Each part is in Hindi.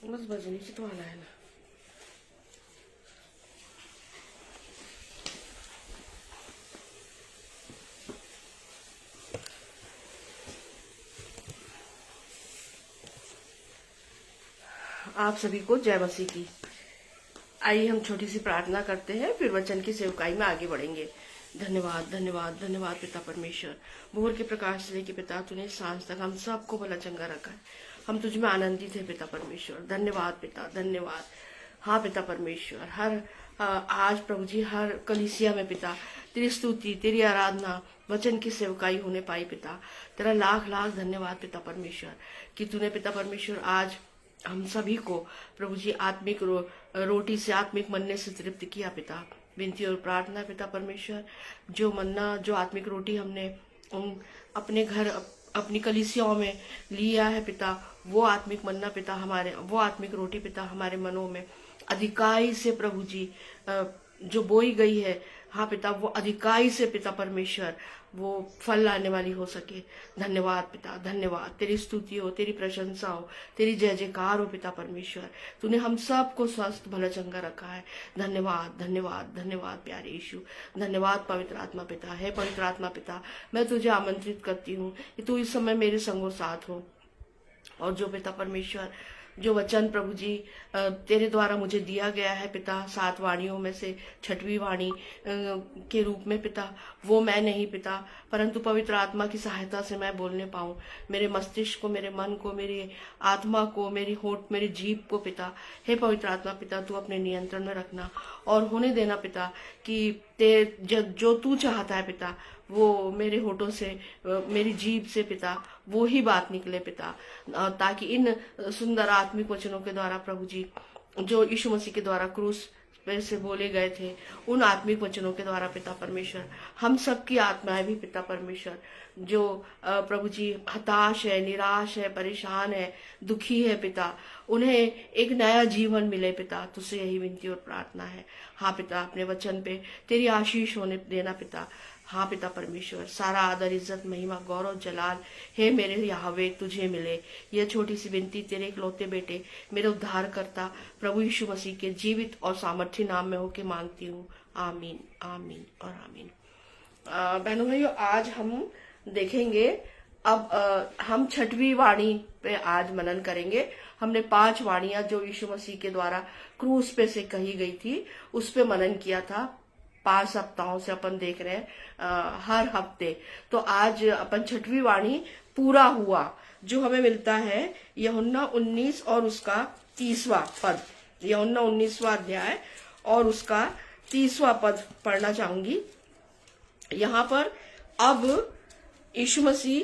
बस बजने की तो आना है ना। आप सभी को जय मसीह की। आइए हम छोटी सी प्रार्थना करते हैं, फिर वचन की सेवकाई में आगे बढ़ेंगे। धन्यवाद धन्यवाद धन्यवाद पिता परमेश्वर, भोर के प्रकाश से लेके पिता तूने सांझ तक हम सबको भला चंगा रखा है। हम तुझ में आनंदित है पिता परमेश्वर। धन्यवाद पिता, धन्यवाद। हाँ पिता परमेश्वर, आज प्रभु जी हर कलीसिया में पिता तेरी स्तुति, तेरी आराधना, वचन की सेवकाई होने पाई पिता। तेरा लाख लाख धन्यवाद पिता परमेश्वर कि तूने पिता परमेश्वर आज हम सभी को प्रभु जी आत्मिक रोटी से, आत्मिक मन्ने से तृप्त किया पिता। विनती और प्रार्थना पिता परमेश्वर, जो मन्ना, जो आत्मिक रोटी हमने अपने घर, अपनी कलीसियाओं में लिया है पिता, वो आत्मिक मन्ना पिता हमारे, वो आत्मिक रोटी पिता हमारे मनों में अधिकाई से प्रभु जी जो बोई गई है, हाँ पिता, वो अधिकाई से पिता परमेश्वर वो फल लाने वाली हो सके। धन्यवाद पिता, धन्यवाद। तेरी स्तुति हो, तेरी प्रशंसा हो, तेरी जय जयकार हो पिता परमेश्वर। तूने हम सबको स्वस्थ भला चंगा रखा है। धन्यवाद धन्यवाद धन्यवाद प्यारे यीशु। धन्यवाद पवित्र आत्मा पिता। है पवित्र आत्मा पिता, मैं तुझे आमंत्रित करती हूँ कि तू इस समय मेरे संगो साथ हो, और जो पिता परमेश्वर जो वचन प्रभु जी तेरे द्वारा मुझे दिया गया है पिता, 7 वाणियों में से 6वीं वाणी के रूप में पिता, वो मैं नहीं पिता, परंतु पवित्र आत्मा की सहायता से मैं बोलने पाऊं। मेरे मस्तिष्क को, मेरे मन को, मेरी आत्मा को, मेरी होठ, मेरी जीभ को पिता, हे पवित्र आत्मा पिता, तू अपने नियंत्रण में रखना और होने देना पिता कि जो तू चाहता है पिता, वो मेरे होठों से, मेरी जीभ से पिता, वो ही बात निकले पिता, ताकि इन सुंदर आत्मिक वचनों के द्वारा प्रभु जी जो यीशु मसीह के द्वारा क्रूस पे से बोले गए थे, उन आत्मिक वचनों के द्वारा पिता परमेश्वर हम सबकी आत्माएं भी पिता परमेश्वर जो प्रभु जी हताश है, निराश है, परेशान है, दुखी है पिता, उन्हें एक नया जीवन मिले पिता। तुझसे यही विनती और प्रार्थना है। हाँ पिता, अपने वचन पे तेरी आशीष होने देना पिता। हाँ पिता परमेश्वर, सारा आदर, इज्जत, महिमा, गौरव, जलाल हे मेरे यहोवे तुझे मिले। यह छोटी सी विनती तेरे इकलौते बेटे, मेरे उद्धार करता प्रभु यीशु मसीह के जीवित और सामर्थ्य नाम में होके मांगती हूँ। आमीन आमीन और आमीन। बहनों भाइयों, आज हम देखेंगे, अब हम 6वीं वाणी पे आज मनन करेंगे। हमने 5 वाणियां जो यीशु मसीह के द्वारा क्रूस पे से कही गई थी, उस पे मनन किया था। 5 सप्ताहों से अपन देख रहे हैं हर हफ्ते। तो आज अपन 6वीं वाणी पूरा हुआ जो हमें मिलता है यूहन्ना 19 और उसका 30वां पद। यूहन्ना 19वां अध्याय और उसका 30वां पद पढ़ना चाहूंगी। यहाँ पर अब यीशु मसीह,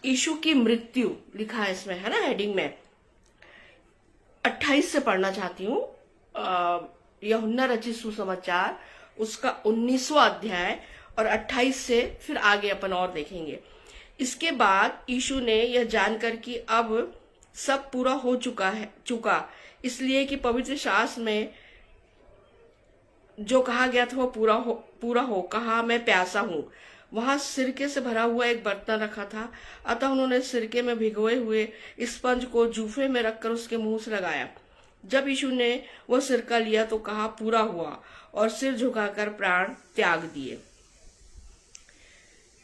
यीशु की मृत्यु लिखा है इसमें, है ना, हेडिंग में। 28 से पढ़ना चाहती हूँ। यूहन्ना रचित सुसमाचार उसका 19वां अध्याय और 28 से फिर आगे अपन और देखेंगे। इसके बाद यीशु ने यह जानकर कि अब सब पूरा हो चुका, इसलिए कि पवित्र शास्त्र में जो कहा गया था वो पूरा हो कहा, मैं प्यासा हूं। वहां सिरके से भरा हुआ एक बर्तन रखा था, अतः उन्होंने सिरके में भिगोए हुए स्पंज को जूफे में रखकर उसके मुंह से लगाया। जब यीशु ने वह सिरका लिया तो कहा, पूरा हुआ, और सिर झुकाकर प्राण त्याग दिए।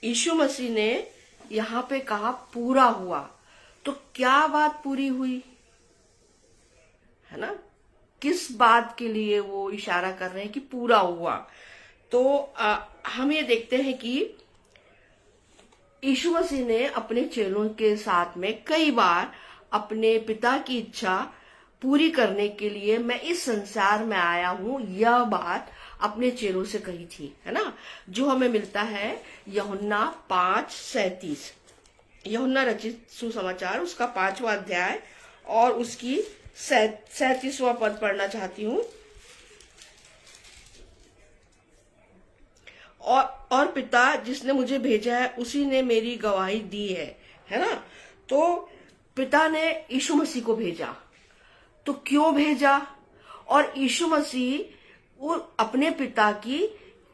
यीशु मसीह ने यहाँ पे कहा पूरा हुआ, तो क्या बात पूरी हुई, है ना? किस बात के लिए वो इशारा कर रहे हैं कि पूरा हुआ? तो हम ये देखते हैं कि यीशु मसीह ने अपने चेलों के साथ में कई बार अपने पिता की इच्छा पूरी करने के लिए मैं इस संसार में आया हूं, यह बात अपने चेलों से कही थी, है ना, जो हमें मिलता है यूहन्ना 5:37। यूहन्ना रचित सुसमाचार उसका 5वां अध्याय और उसकी 37वां पद पढ़ना चाहती हूँ। और पिता जिसने मुझे भेजा है उसी ने मेरी गवाही दी है ना। तो पिता ने यीशु मसीह को भेजा, तो क्यों भेजा? और यीशु मसीह वो अपने पिता की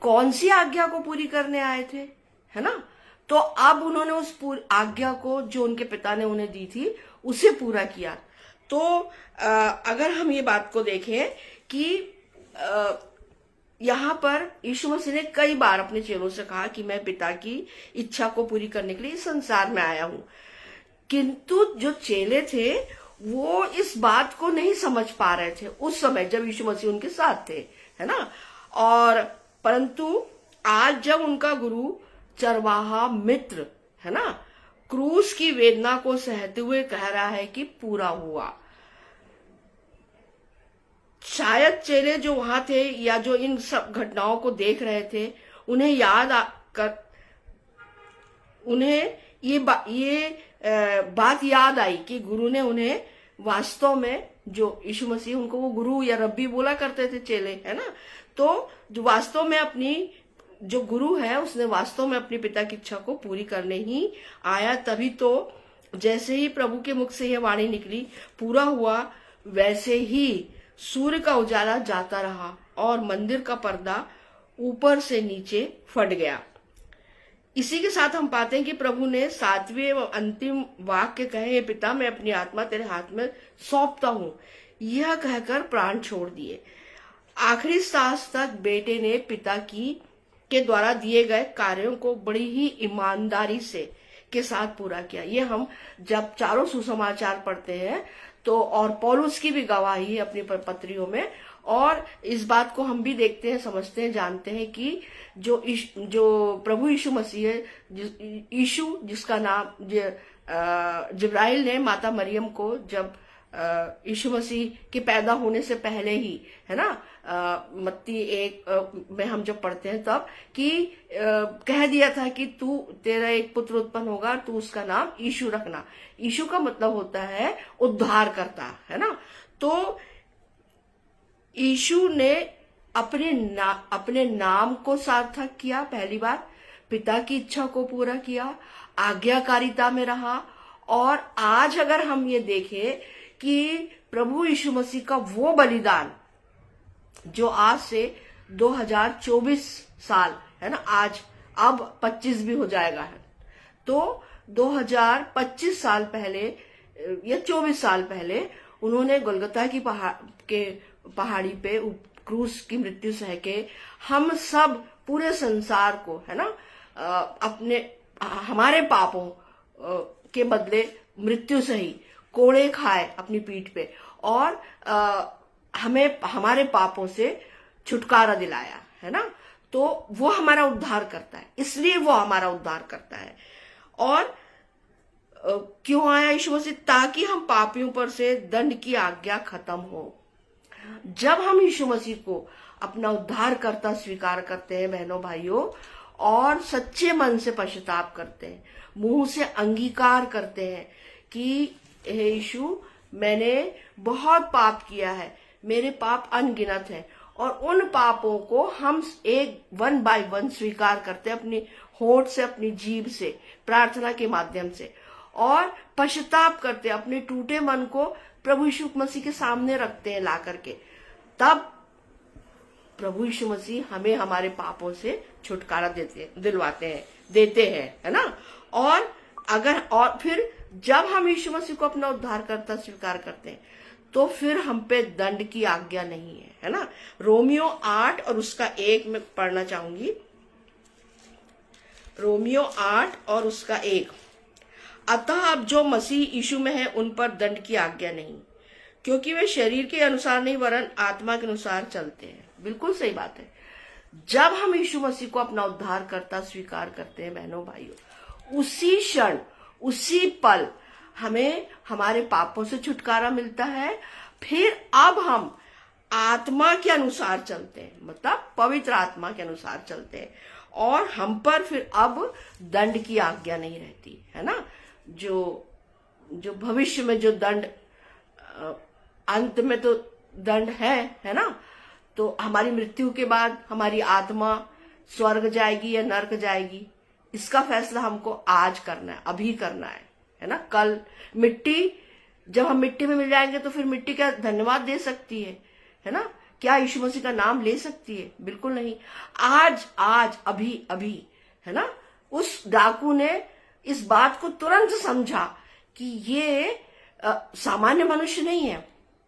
कौन सी आज्ञा को पूरी करने आए थे, है ना? तो अब उन्होंने उस आज्ञा को जो उनके पिता ने उन्हें दी थी उसे पूरा किया। तो अगर हम ये बात को देखें कि यहाँ पर यीशु मसीह ने कई बार अपने चेलों से कहा कि मैं पिता की इच्छा को पूरी करने के लिए इस संसार में आया हूं, किंतु जो चेले थे वो इस बात को नहीं समझ पा रहे थे उस समय जब यीशु मसीह उनके साथ थे, है ना। और परंतु आज जब उनका गुरु, चरवाहा, मित्र, है ना, क्रूस की वेदना को सहते हुए कह रहा है कि पूरा हुआ, शायद चेले जो वहां थे या जो इन सब घटनाओं को देख रहे थे, उन्हें ये बात याद आई कि गुरु ने उन्हें वास्तव में, जो यीशु मसीह उनको वो गुरु या रब्बी बोला करते थे चेले, है ना, तो जो वास्तव में अपनी जो गुरु है उसने वास्तव में अपने पिता की इच्छा को पूरी करने ही आया। तभी तो जैसे ही प्रभु के मुख से यह वाणी निकली, पूरा हुआ, वैसे ही सूर्य का उजाला जाता रहा और मंदिर का पर्दा ऊपर से नीचे फट गया। इसी के साथ हम पाते हैं कि प्रभु ने 7वें एवं अंतिम वाक्य कहे, हे पिता, मैं अपनी आत्मा तेरे हाथ में सौंपता हूं, यह कहकर प्राण छोड़ दिए। आखिरी सांस तक बेटे ने पिता के द्वारा दिए गए कार्यों को बड़ी ही ईमानदारी से के साथ पूरा किया। ये हम जब चारों सुसमाचार पढ़ते हैं तो, और पौलुस की भी गवाही है अपनी पत्रियों में, और इस बात को हम भी देखते हैं, समझते हैं, जानते हैं कि जो प्रभु यीशु मसीह है, यीशु जिसका नाम जिब्राइल ने माता मरियम को जब यीशु मसीह के पैदा होने से पहले ही, है ना, मत्ती 1 में हम जब पढ़ते हैं तब कि कह दिया था कि तेरा एक पुत्र उत्पन्न होगा, तू उसका नाम यीशु रखना। यीशु का मतलब होता है उद्धार करता, है ना। तो यीशु ने अपने नाम को सार्थक किया, पहली बात, पिता की इच्छा को पूरा किया, आज्ञाकारिता में रहा। और आज अगर हम ये देखें कि प्रभु यीशु मसीह का वो बलिदान जो आज से 2024 साल, है ना, आज अब 25 भी हो जाएगा, है तो 2025 साल पहले या 24 साल पहले उन्होंने गोलगता की पहाड़ी पे क्रूस की मृत्यु सह के हम सब पूरे संसार को, है ना, हमारे पापों के बदले मृत्यु सही, कोड़े खाए अपनी पीठ पे, और हमें हमारे पापों से छुटकारा दिलाया, है ना। तो वो हमारा उद्धार करता है, इसलिए वो हमारा उद्धार करता है। और क्यों आया यीशु मसीह? ताकि हम पापियों पर से दंड की आज्ञा खत्म हो। जब हम यीशु मसीह को अपना उद्धार करता स्वीकार करते हैं बहनों भाइयों, और सच्चे मन से पश्चाताप करते हैं, मुंह से अंगीकार करते हैं कि हे यीशु, मैंने बहुत पाप किया है, मेरे पाप अनगिनत हैं, और उन पापों को हम वन बाय वन स्वीकार करते हैं अपनी होठ से, अपनी जीभ से, प्रार्थना के माध्यम से, और पश्चाताप करते हैं, अपने टूटे मन को प्रभु यीशु मसीह के सामने रखते हैं ला करके। तब प्रभु यीशु मसीह हमें हमारे पापों से छुटकारा देते हैं, है ना। और फिर जब हम यीशु मसीह को अपना उद्धार करता स्वीकार करते हैं तो फिर हम पे दंड की आज्ञा नहीं है ना। रोमियो 8 और उसका 1 में पढ़ना चाहूंगी। रोमियो 8 और उसका 1, अतः अब जो मसीह यीशु में है उन पर दंड की आज्ञा नहीं, क्योंकि वे शरीर के अनुसार नहीं वरन आत्मा के अनुसार चलते हैं। बिल्कुल सही बात है। जब हम यीशु मसीह को अपना उद्धार करता स्वीकार करते हैं बहनों भाइयों, उसी क्षण, उसी पल हमें हमारे पापों से छुटकारा मिलता है। फिर अब हम आत्मा के अनुसार चलते हैं, मतलब पवित्र आत्मा के अनुसार चलते हैं, और हम पर फिर अब दंड की आज्ञा नहीं रहती, है ना। जो भविष्य में जो दंड, अंत में तो दंड है ना। तो हमारी मृत्यु के बाद हमारी आत्मा स्वर्ग जाएगी या नरक जाएगी, इसका फैसला हमको आज करना है, अभी करना है ना। कल जब हम मिट्टी में मिल जाएंगे तो फिर मिट्टी क्या धन्यवाद दे सकती है ना। क्या यीशु मसीह का नाम ले सकती है? बिल्कुल नहीं। आज अभी, है ना। उस डाकू ने इस बात को तुरंत समझा कि ये सामान्य मनुष्य नहीं है,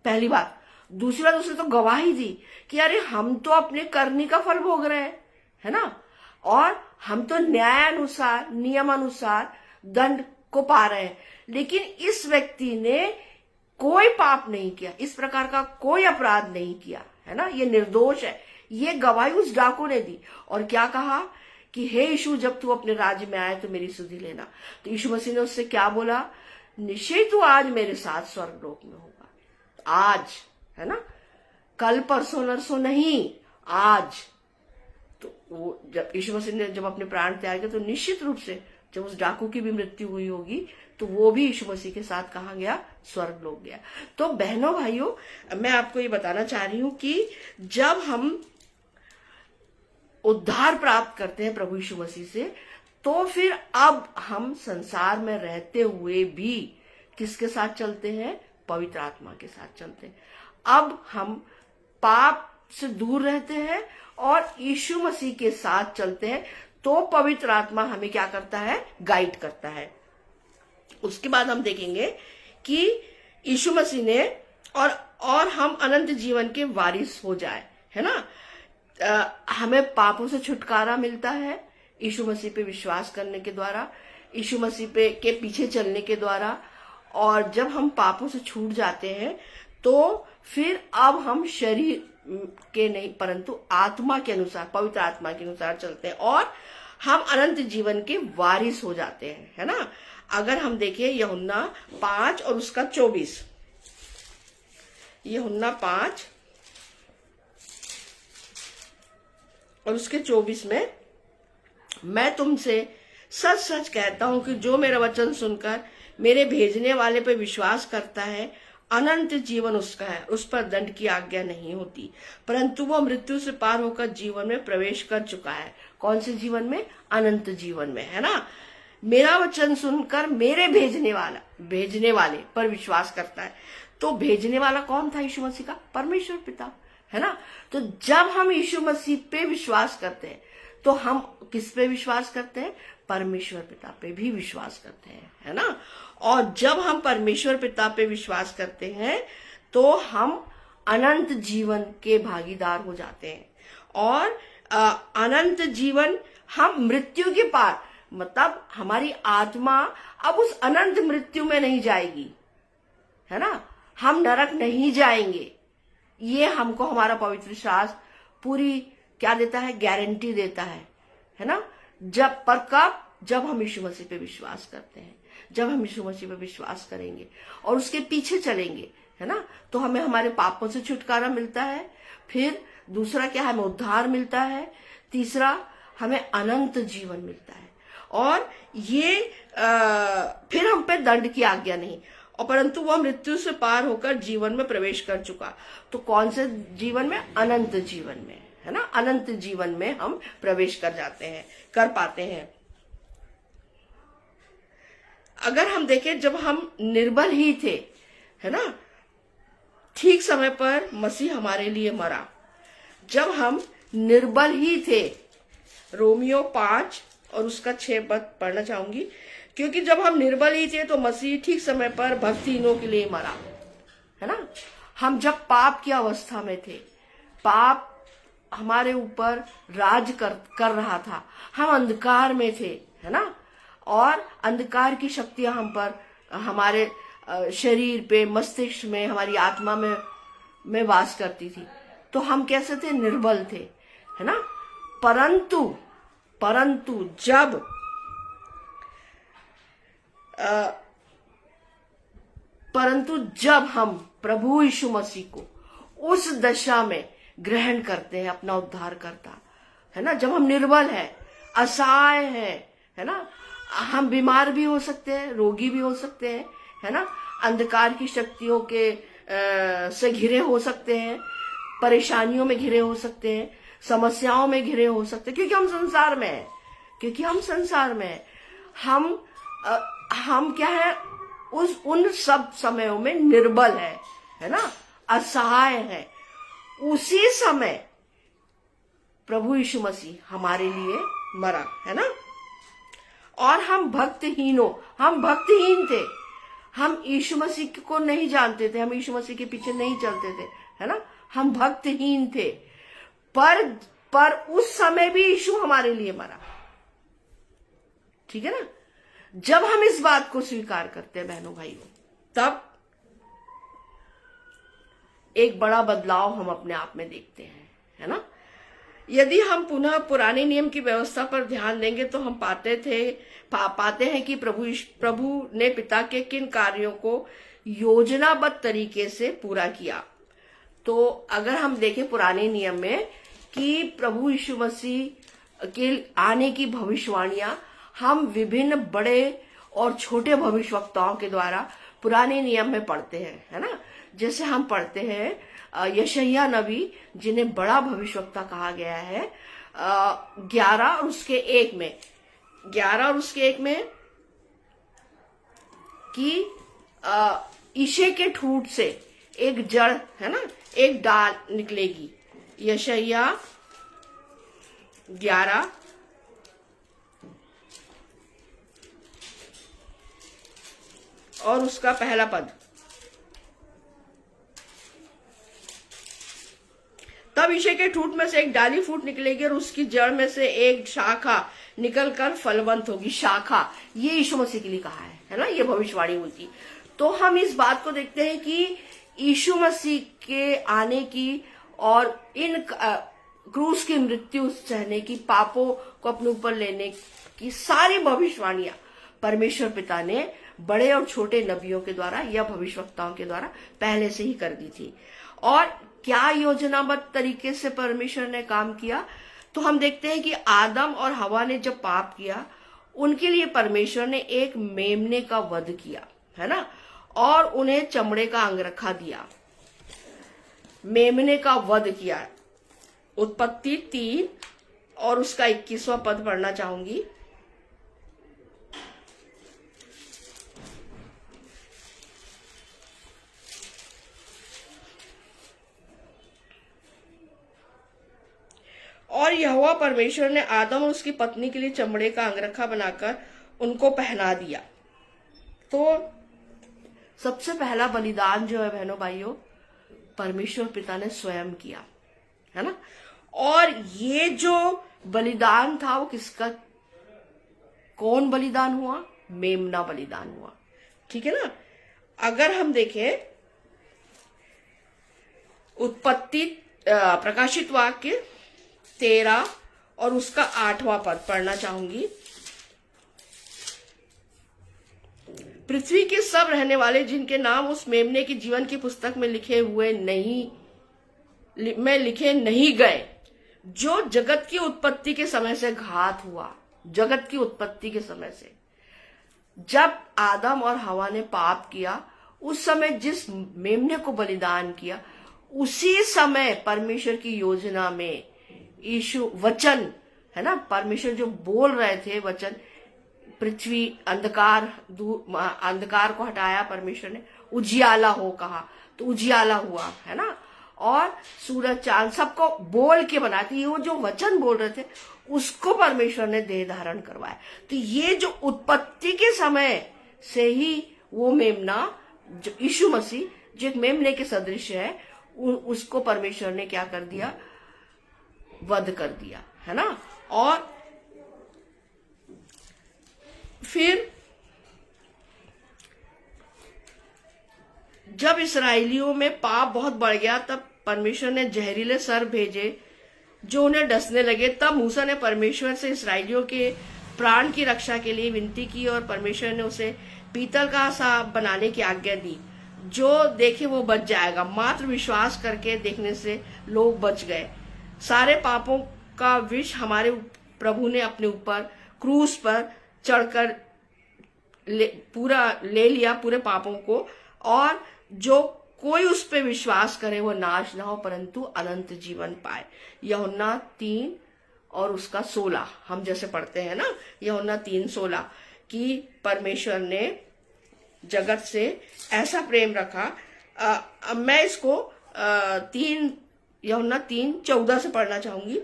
पहली बात। दूसरी बात, उसने तो गवाही दी कि अरे हम तो अपने करनी का फल भोग रहे हैं, है ना, और हम तो न्यायानुसार, नियमानुसार दंड को पा रहे हैं। लेकिन इस व्यक्ति ने कोई पाप नहीं किया, इस प्रकार का कोई अपराध नहीं किया, है ना, ये निर्दोष है। ये गवाही उस डाकू ने दी। और क्या कहा कि हे यीशु, जब तू अपने राज्य में आए तो मेरी सुधि लेना। तो यीशु मसीह ने उससे क्या बोला? निश्चय तू आज मेरे साथ स्वर्गलोक में होगा। आज, है ना, कल परसों नरसों नहीं, आज। तो वो जब यीशु मसीह ने जब अपने प्राण त्याग किए तो निश्चित रूप से जब उस डाकू की भी मृत्यु हुई होगी तो वो भी यीशु मसीह के साथ कहाँ गया? स्वर्ग लोक गया। तो बहनों भाइयों, मैं आपको ये बताना चाह रही हूं कि जब हम उद्धार प्राप्त करते हैं प्रभु यीशु मसीह से, तो फिर अब हम संसार में रहते हुए भी किसके साथ चलते हैं? पवित्र आत्मा के साथ चलते हैं। अब हम पाप से दूर रहते हैं और यीशु मसीह के साथ चलते हैं, तो पवित्र आत्मा हमें क्या करता है? गाइड करता है। उसके बाद हम देखेंगे कि यीशु मसीह ने और हम अनंत जीवन के वारिस हो जाए, है ना। हमें पापों से छुटकारा मिलता है यीशु मसीह पे विश्वास करने के द्वारा, यीशु मसीह पे के पीछे चलने के द्वारा। और जब हम पापों से छूट जाते हैं तो फिर अब हम शरीर के नहीं परंतु आत्मा के अनुसार, पवित्र आत्मा के अनुसार चलते हैं और हम अनंत जीवन के वारिस हो जाते हैं, है ना। अगर हम देखें यूहन्ना 5 और उसका 24, यूहन्ना 5 और उसके 24 में, मैं तुमसे सच सच कहता हूं कि जो मेरा वचन सुनकर मेरे भेजने वाले पर विश्वास करता है, अनंत जीवन उसका है, उस पर दंड की आज्ञा नहीं होती, परंतु वो मृत्यु से पार होकर जीवन में प्रवेश कर चुका है। कौन से जीवन में? अनंत जीवन में, है ना। मेरा वचन सुनकर मेरे भेजने वाले पर विश्वास करता है। तो भेजने वाला कौन था? यीशु मसीह का परमेश्वर पिता, है ना। तो जब हम यीशु मसीह पे विश्वास करते हैं तो हम किस पे विश्वास करते हैं? परमेश्वर पिता पे भी विश्वास करते हैं, है ना। और जब हम परमेश्वर पिता पे विश्वास करते हैं तो हम अनंत जीवन के भागीदार हो जाते हैं। और अनंत जीवन, हम मृत्यु के पार, मतलब हमारी आत्मा अब उस अनंत मृत्यु में नहीं जाएगी, है ना। हम नरक नहीं जाएंगे। ये हमको हमारा पवित्र शास्त्र पूरी क्या देता है? गारंटी देता है ना। जब हम यीशु मसीह पे विश्वास करते हैं, जब हम यीशु मसीह पे विश्वास करेंगे और उसके पीछे चलेंगे, है ना, तो हमें हमारे पापों से छुटकारा मिलता है। फिर दूसरा क्या? हमें उद्धार मिलता है। तीसरा, हमें अनंत जीवन मिलता है। और ये फिर हम पे दंड की आज्ञा नहीं, और परंतु वह मृत्यु से पार होकर जीवन में प्रवेश कर चुका। तो कौन से जीवन में? अनंत जीवन में, है ना। अनंत जीवन में हम प्रवेश कर पाते हैं। अगर हम देखें, जब हम निर्बल ही थे, है ना, ठीक समय पर मसीह हमारे लिए मरा। जब हम निर्बल ही थे, रोमियो 5 और उसका 6 पद पढ़ना चाहूंगी, क्योंकि जब हम निर्बल ही थे तो मसीह ठीक समय पर भक्तिहीनों के लिए मरा, है ना। हम जब पाप की अवस्था में थे, पाप हमारे ऊपर राज कर रहा था, हम अंधकार में थे, है ना, और अंधकार की शक्तियां हम पर, हमारे शरीर पे, मस्तिष्क में, हमारी आत्मा में वास करती थी। तो हम कैसे थे? निर्बल थे, है ना। परंतु जब हम प्रभु यीशु मसीह को उस दशा में ग्रहण करते हैं, अपना उद्धार करता, है ना, जब हम निर्बल है, असहाय है ना, हम बीमार भी हो सकते हैं, रोगी भी हो सकते हैं, है ना, अंधकार की शक्तियों के से घिरे हो सकते हैं, परेशानियों में घिरे हो सकते हैं, समस्याओं में घिरे हो सकते हैं, क्योंकि हम संसार में हैं। हम क्या है? उन सब समयों में निर्बल है ना, असहाय है। उसी समय प्रभु यीशु मसीह हमारे लिए मरा, है ना। और हम भक्तहीन थे, हम यीशु मसीह को नहीं जानते थे, हम यीशु मसीह के पीछे नहीं चलते थे, है ना, हम भक्तहीन थे, पर उस समय भी यीशु हमारे लिए मरा। ठीक है ना। जब हम इस बात को स्वीकार करते हैं बहनों भाइयों, तब एक बड़ा बदलाव हम अपने आप में देखते हैं, है ना। यदि हम पुनः पुराने नियम की व्यवस्था पर ध्यान देंगे तो हम पाते हैं कि प्रभु ने पिता के किन कार्यों को योजनाबद्ध तरीके से पूरा किया। तो अगर हम देखें पुराने नियम में कि प्रभु यीशु मसीह के आने की भविष्यवाणियां हम विभिन्न बड़े और छोटे भविष्यवक्ताओं के द्वारा पुराने नियम में पढ़ते हैं, है ना। जैसे हम पढ़ते हैं यशायाह नबी, जिन्हें बड़ा भविष्यवक्ता कहा गया है, 11 और उसके 1 में कि ईशे के ठूंठ से एक जड़, है ना, एक डाल निकलेगी। यशायाह 11 और उसका पहला पद। तब ईशे के ठूंठ में से एक डाली फूट निकलेगी और उसकी जड़ में से एक शाखा निकलकर फलवंत होगी। शाखा, ये यीशु मसीह के लिए कहा है ना, ये भविष्यवाणी हुई थी। तो हम इस बात को देखते हैं कि यीशु मसीह के आने की और इन क्रूस की मृत्यु सहने की, पापों को अपने ऊपर लेने की सारी भविष्यवाणियां परमेश्वर पिता ने बड़े और छोटे नबियों के द्वारा या भविष्यवक्ताओं के द्वारा पहले से ही कर दी थी। और क्या योजनाबद्ध तरीके से परमेश्वर ने काम किया, तो हम देखते हैं कि आदम और हवा ने जब पाप किया, उनके लिए परमेश्वर ने एक मेमने का वध किया, है ना, और उन्हें चमड़े का अंगरखा दिया, मेमने का वध किया। उत्पत्ति 3 और उसका 21वां पद पढ़ना चाहूंगी। और यहोवा परमेश्वर ने आदम और उसकी पत्नी के लिए चमड़े का अंगरखा बनाकर उनको पहना दिया। तो सबसे पहला बलिदान जो है बहनों भाइयों, परमेश्वर पिता ने स्वयं किया, है ना। और ये जो बलिदान था वो किसका, कौन बलिदान हुआ, मेमना बलिदान हुआ। ठीक है ना। अगर हम देखें उत्पत्ति प्रकाशित वाक्य 13 और उसका 8वां पद पढ़ना चाहूंगी। पृथ्वी के सब रहने वाले जिनके नाम उस मेमने की जीवन की पुस्तक में लिखे नहीं गए, जो जगत की उत्पत्ति के समय से घात हुआ, जगत की उत्पत्ति के समय से, जब आदम और हवा ने पाप किया, उस समय जिस मेमने को बलिदान किया, उसी समय परमेश्वर की योजना में यीशु वचन, है ना, परमेश्वर जो बोल रहे थे वचन, पृथ्वी अंधकार को हटाया परमेश्वर ने, उजियाला हो कहा तो उजियाला हुआ, है ना। और सूरज चांद सबको बोल के बनाती, वो जो वचन बोल रहे थे उसको परमेश्वर ने देह धारण करवाया। तो ये जो उत्पत्ति के समय से ही वो मेमना, जो यीशु मसीह जो एक मेमने के सदृश है, उसको परमेश्वर ने क्या कर दिया, वध कर दिया, है ना। और फिर जब इसराइलियों में पाप बहुत बढ़ गया, तब परमेश्वर ने जहरीले सर्प भेजे जो उन्हें डसने लगे। तब मूसा ने परमेश्वर से इसराइलियों के प्राण की रक्षा के लिए विनती की और परमेश्वर ने उसे पीतल का सांप बनाने की आज्ञा दी, जो देखे वो बच जाएगा। मात्र विश्वास करके देखने से लोग बच गए। सारे पापों का विष हमारे प्रभु ने अपने ऊपर क्रूस पर चढ़कर पूरा ले लिया, पूरे पापों को, और जो कोई उस पर विश्वास करे वो नाश ना हो परंतु अनंत जीवन पाए। यूहन्ना 3 और उसका 16 हम जैसे पढ़ते हैं ना, यूहन्ना 3:16 कि परमेश्वर ने जगत से ऐसा प्रेम रखा। मैं इसको यूहन्ना 3:14 से पढ़ना चाहूंगी।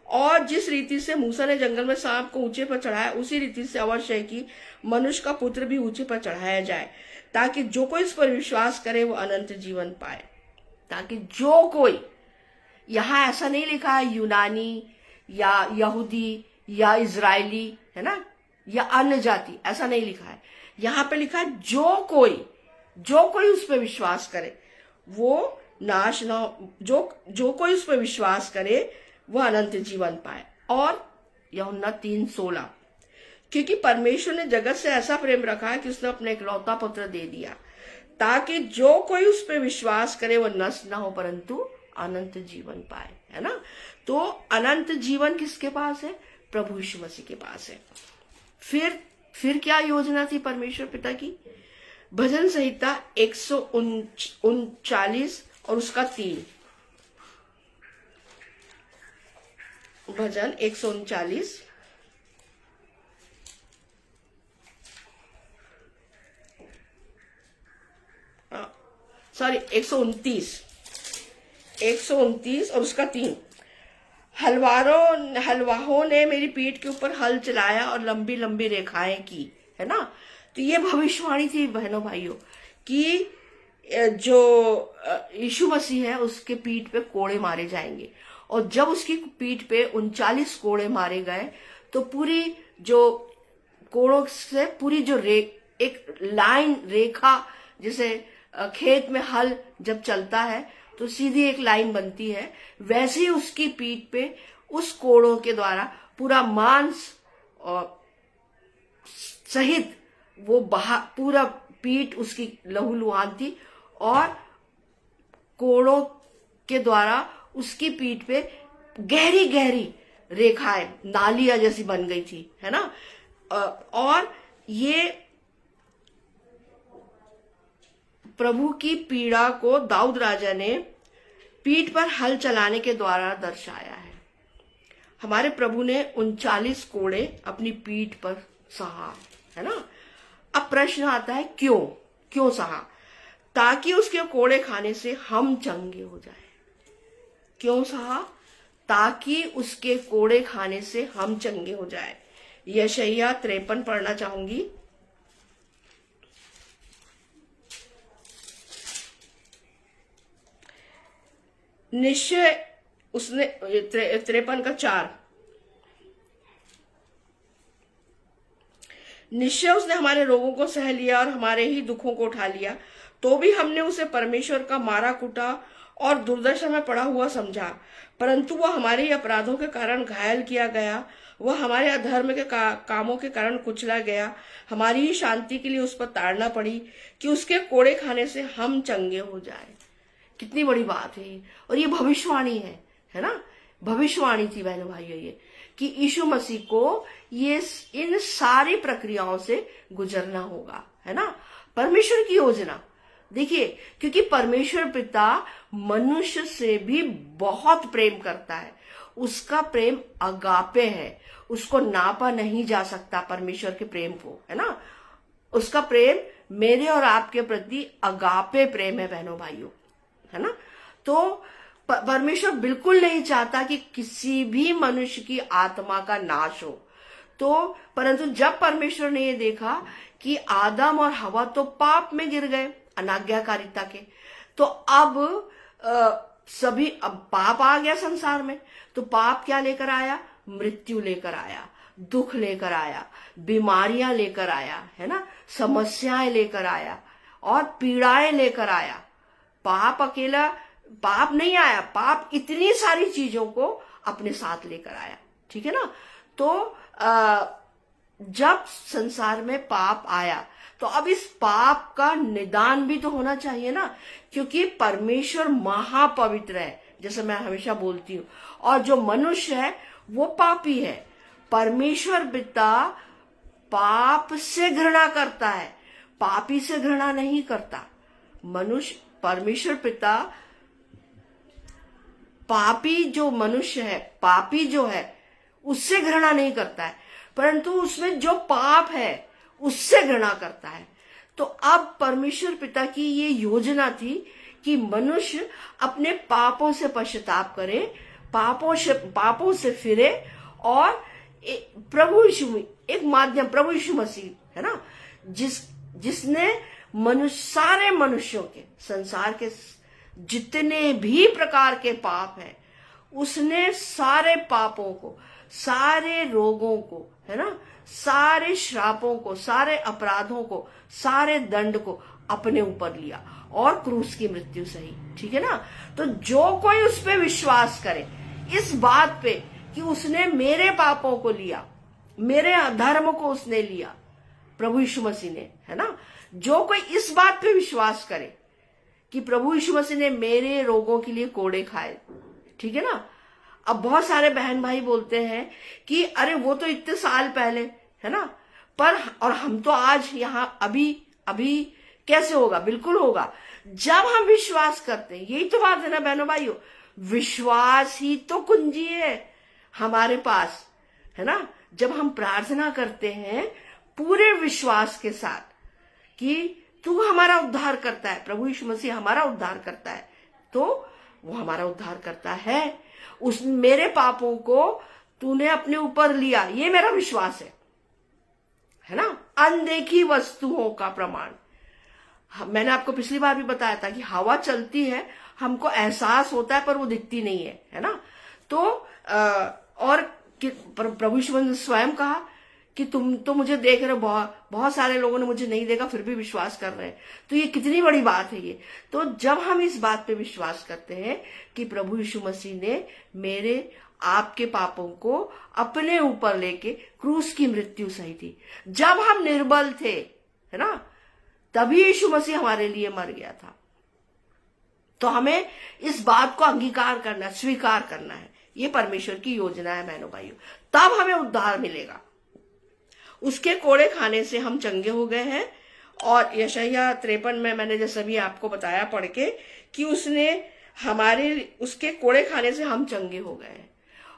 और जिस रीति से मूसा ने जंगल में सांप को ऊंचे पर चढ़ाया, उसी रीति से अवश्य है कि मनुष्य का पुत्र भी ऊंचे पर चढ़ाया जाए, ताकि जो कोई इस पर विश्वास करे वो अनंत जीवन पाए। ताकि जो कोई, यहां ऐसा नहीं लिखा है यूनानी या यहूदी या इजरायली, है ना, या अन्य जाति, ऐसा नहीं लिखा है। यहां पे लिखा है जो कोई उस पर विश्वास करे वो नाश ना हो, जो कोई उस पर विश्वास करे वो अनंत जीवन पाए। और यूहन्ना 3:16, क्योंकि परमेश्वर ने जगत से ऐसा प्रेम रखा है कि उसने अपने इकलौता पुत्र दे दिया, ताकि जो कोई उस पर विश्वास करे वो नष्ट ना हो परंतु अनंत जीवन पाए, है ना। तो अनंत जीवन किसके पास है? प्रभु यीशु मसीह के पास है। फिर क्या योजना थी परमेश्वर पिता की? भजन संहिता 139 और उसका 3। भजन 139 129 और उसका 3। हलवाहों ने मेरी पीठ के ऊपर हल चलाया और लंबी लंबी रेखाएं की, है ना। तो ये भविष्यवाणी थी बहनों भाइयों कि जो यीशु मसीह है उसके पीठ पे कोड़े मारे जाएंगे, और जब उसकी पीठ पे 39 कोड़े मारे गए तो पूरी जो कोड़ों से पूरी जो एक लाइन रेखा, जैसे खेत में हल जब चलता है तो सीधी एक लाइन बनती है, वैसे ही उसकी पीठ पे उस कोड़ों के द्वारा पूरा मांस सहित वो पूरा पीठ उसकी लहूलुहान थी, और कोड़ों के द्वारा उसकी पीठ पे गहरी गहरी रेखाएं नालियां जैसी बन गई थी, है ना। और ये प्रभु की पीड़ा को दाऊद राजा ने पीठ पर हल चलाने के द्वारा दर्शाया है। हमारे प्रभु ने 39 कोड़े अपनी पीठ पर सहा, है ना। अब प्रश्न आता है क्यों सहा? ताकि उसके कोड़े खाने से हम चंगे हो जाए। क्यों सहा? ताकि उसके कोड़े खाने से हम चंगे हो जाए। यशायाह 53 पढ़ना चाहूंगी। निश्चय उसने 53 का 4, निश्चय उसने हमारे रोगों को सह लिया और हमारे ही दुखों को उठा लिया, तो भी हमने उसे परमेश्वर का मारा कुटा और दुर्दशा में पड़ा हुआ समझा। परंतु वह हमारे ही अपराधों के कारण घायल किया गया, वह हमारे अधर्म के कामों के कारण कुचला गया। हमारी ही शांति के लिए उस पर ताड़ना पड़ी कि उसके कोड़े खाने से हम चंगे हो जाए। कितनी बड़ी बात है, और ये भविष्यवाणी है ना। भविष्यवाणी थी बहनों भाइयों ये, कि यीशु मसीह को ये इन सारी प्रक्रियाओं से गुजरना होगा, है ना। परमेश्वर की योजना देखिए, क्योंकि परमेश्वर पिता मनुष्य से भी बहुत प्रेम करता है। उसका प्रेम अगापे है, उसको नापा नहीं जा सकता परमेश्वर के प्रेम को, है ना। उसका प्रेम मेरे और आपके प्रति अगापे प्रेम है बहनों भाइयों, है ना। तो परमेश्वर बिल्कुल नहीं चाहता कि किसी भी मनुष्य की आत्मा का नाश हो। तो परंतु जब परमेश्वर ने ये देखा कि आदम और हवा तो पाप में गिर गए अनाज्ञाकारिता के, तो अब अब पाप आ गया संसार में, तो पाप क्या लेकर आया? मृत्यु लेकर आया, दुख लेकर आया, बीमारियां लेकर आया, है ना, समस्याएं लेकर आया और पीड़ाएं लेकर आया। पाप अकेला पाप नहीं आया, पाप इतनी सारी चीजों को अपने साथ लेकर आया, ठीक है ना। तो जब संसार में पाप आया तो अब इस पाप का निदान भी तो होना चाहिए ना, क्योंकि परमेश्वर महापवित्र है, जैसे मैं हमेशा बोलती हूँ, और जो मनुष्य है वो पापी है। परमेश्वर पिता पाप से घृणा करता है, पापी से घृणा नहीं करता। परमेश्वर पिता पापी जो मनुष्य है, पापी जो है, उससे घृणा नहीं करता है, परंतु उसमें जो पाप है उससे घृणा करता है। तो अब परमेश्वर पिता की ये योजना थी कि मनुष्य अपने पापों से पश्चाताप करे, पापों से फिरे और प्रभु यीशु एक माध्यम, प्रभु यीशु मसीह है ना, जिसने सारे मनुष्यों के, संसार के जितने भी प्रकार के पाप हैं, उसने सारे पापों को, सारे रोगों को, है ना, सारे श्रापों को, सारे अपराधों को, सारे दंड को अपने ऊपर लिया और क्रूस की मृत्यु सही। ठीक है ना। तो जो कोई उस पे विश्वास करे, इस बात पे कि उसने मेरे पापों को लिया, मेरे अधर्म को उसने लिया, प्रभु यीशु मसीह ने, है ना, जो कोई इस बात पे विश्वास करे कि प्रभु यीशु मसीह ने मेरे रोगों के लिए कोड़े खाए, ठीक है ना। अब बहुत सारे बहन भाई बोलते हैं कि अरे वो तो इतने साल पहले, है ना, पर और हम तो आज यहां अभी कैसे होगा? बिल्कुल होगा, जब हम विश्वास करते हैं। यही तो बात है ना बहनों भाइयों, विश्वास ही तो कुंजी है हमारे पास, है ना। जब हम प्रार्थना करते हैं पूरे विश्वास के साथ कि तू हमारा उद्धार करता है, प्रभु यीशु मसीह हमारा उद्धार करता है, तो वो हमारा उद्धार करता है। उस मेरे पापों को तूने अपने ऊपर लिया, ये मेरा विश्वास है ना। अनदेखी वस्तुओं का प्रमाण, मैंने आपको पिछली बार भी बताया था कि हवा चलती है, हमको एहसास होता है पर वो दिखती नहीं है ना। तो और प्रभु यीशु ने स्वयं कहा कि तुम तो मुझे देख रहे हो, बहुत सारे लोगों ने मुझे नहीं देखा फिर भी विश्वास कर रहे हैं। तो ये कितनी बड़ी बात है ये। तो जब हम इस बात पे विश्वास करते हैं कि प्रभु यीशु मसीह ने मेरे आपके पापों को अपने ऊपर लेके क्रूस की मृत्यु सही थी, जब हम निर्बल थे, है ना, तभी यीशु मसीह हमारे लिए मर गया था। तो हमें इस बात को अंगीकार करना, स्वीकार करना है। ये परमेश्वर की योजना है बहनों भाइयों, तब हमें उद्धार मिलेगा। उसके कोड़े खाने से हम चंगे हो गए हैं। और यशायाह 53 में मैंने जैसे भी आपको बताया पढ़ के कि उसके कोड़े खाने से हम चंगे हो गए हैं।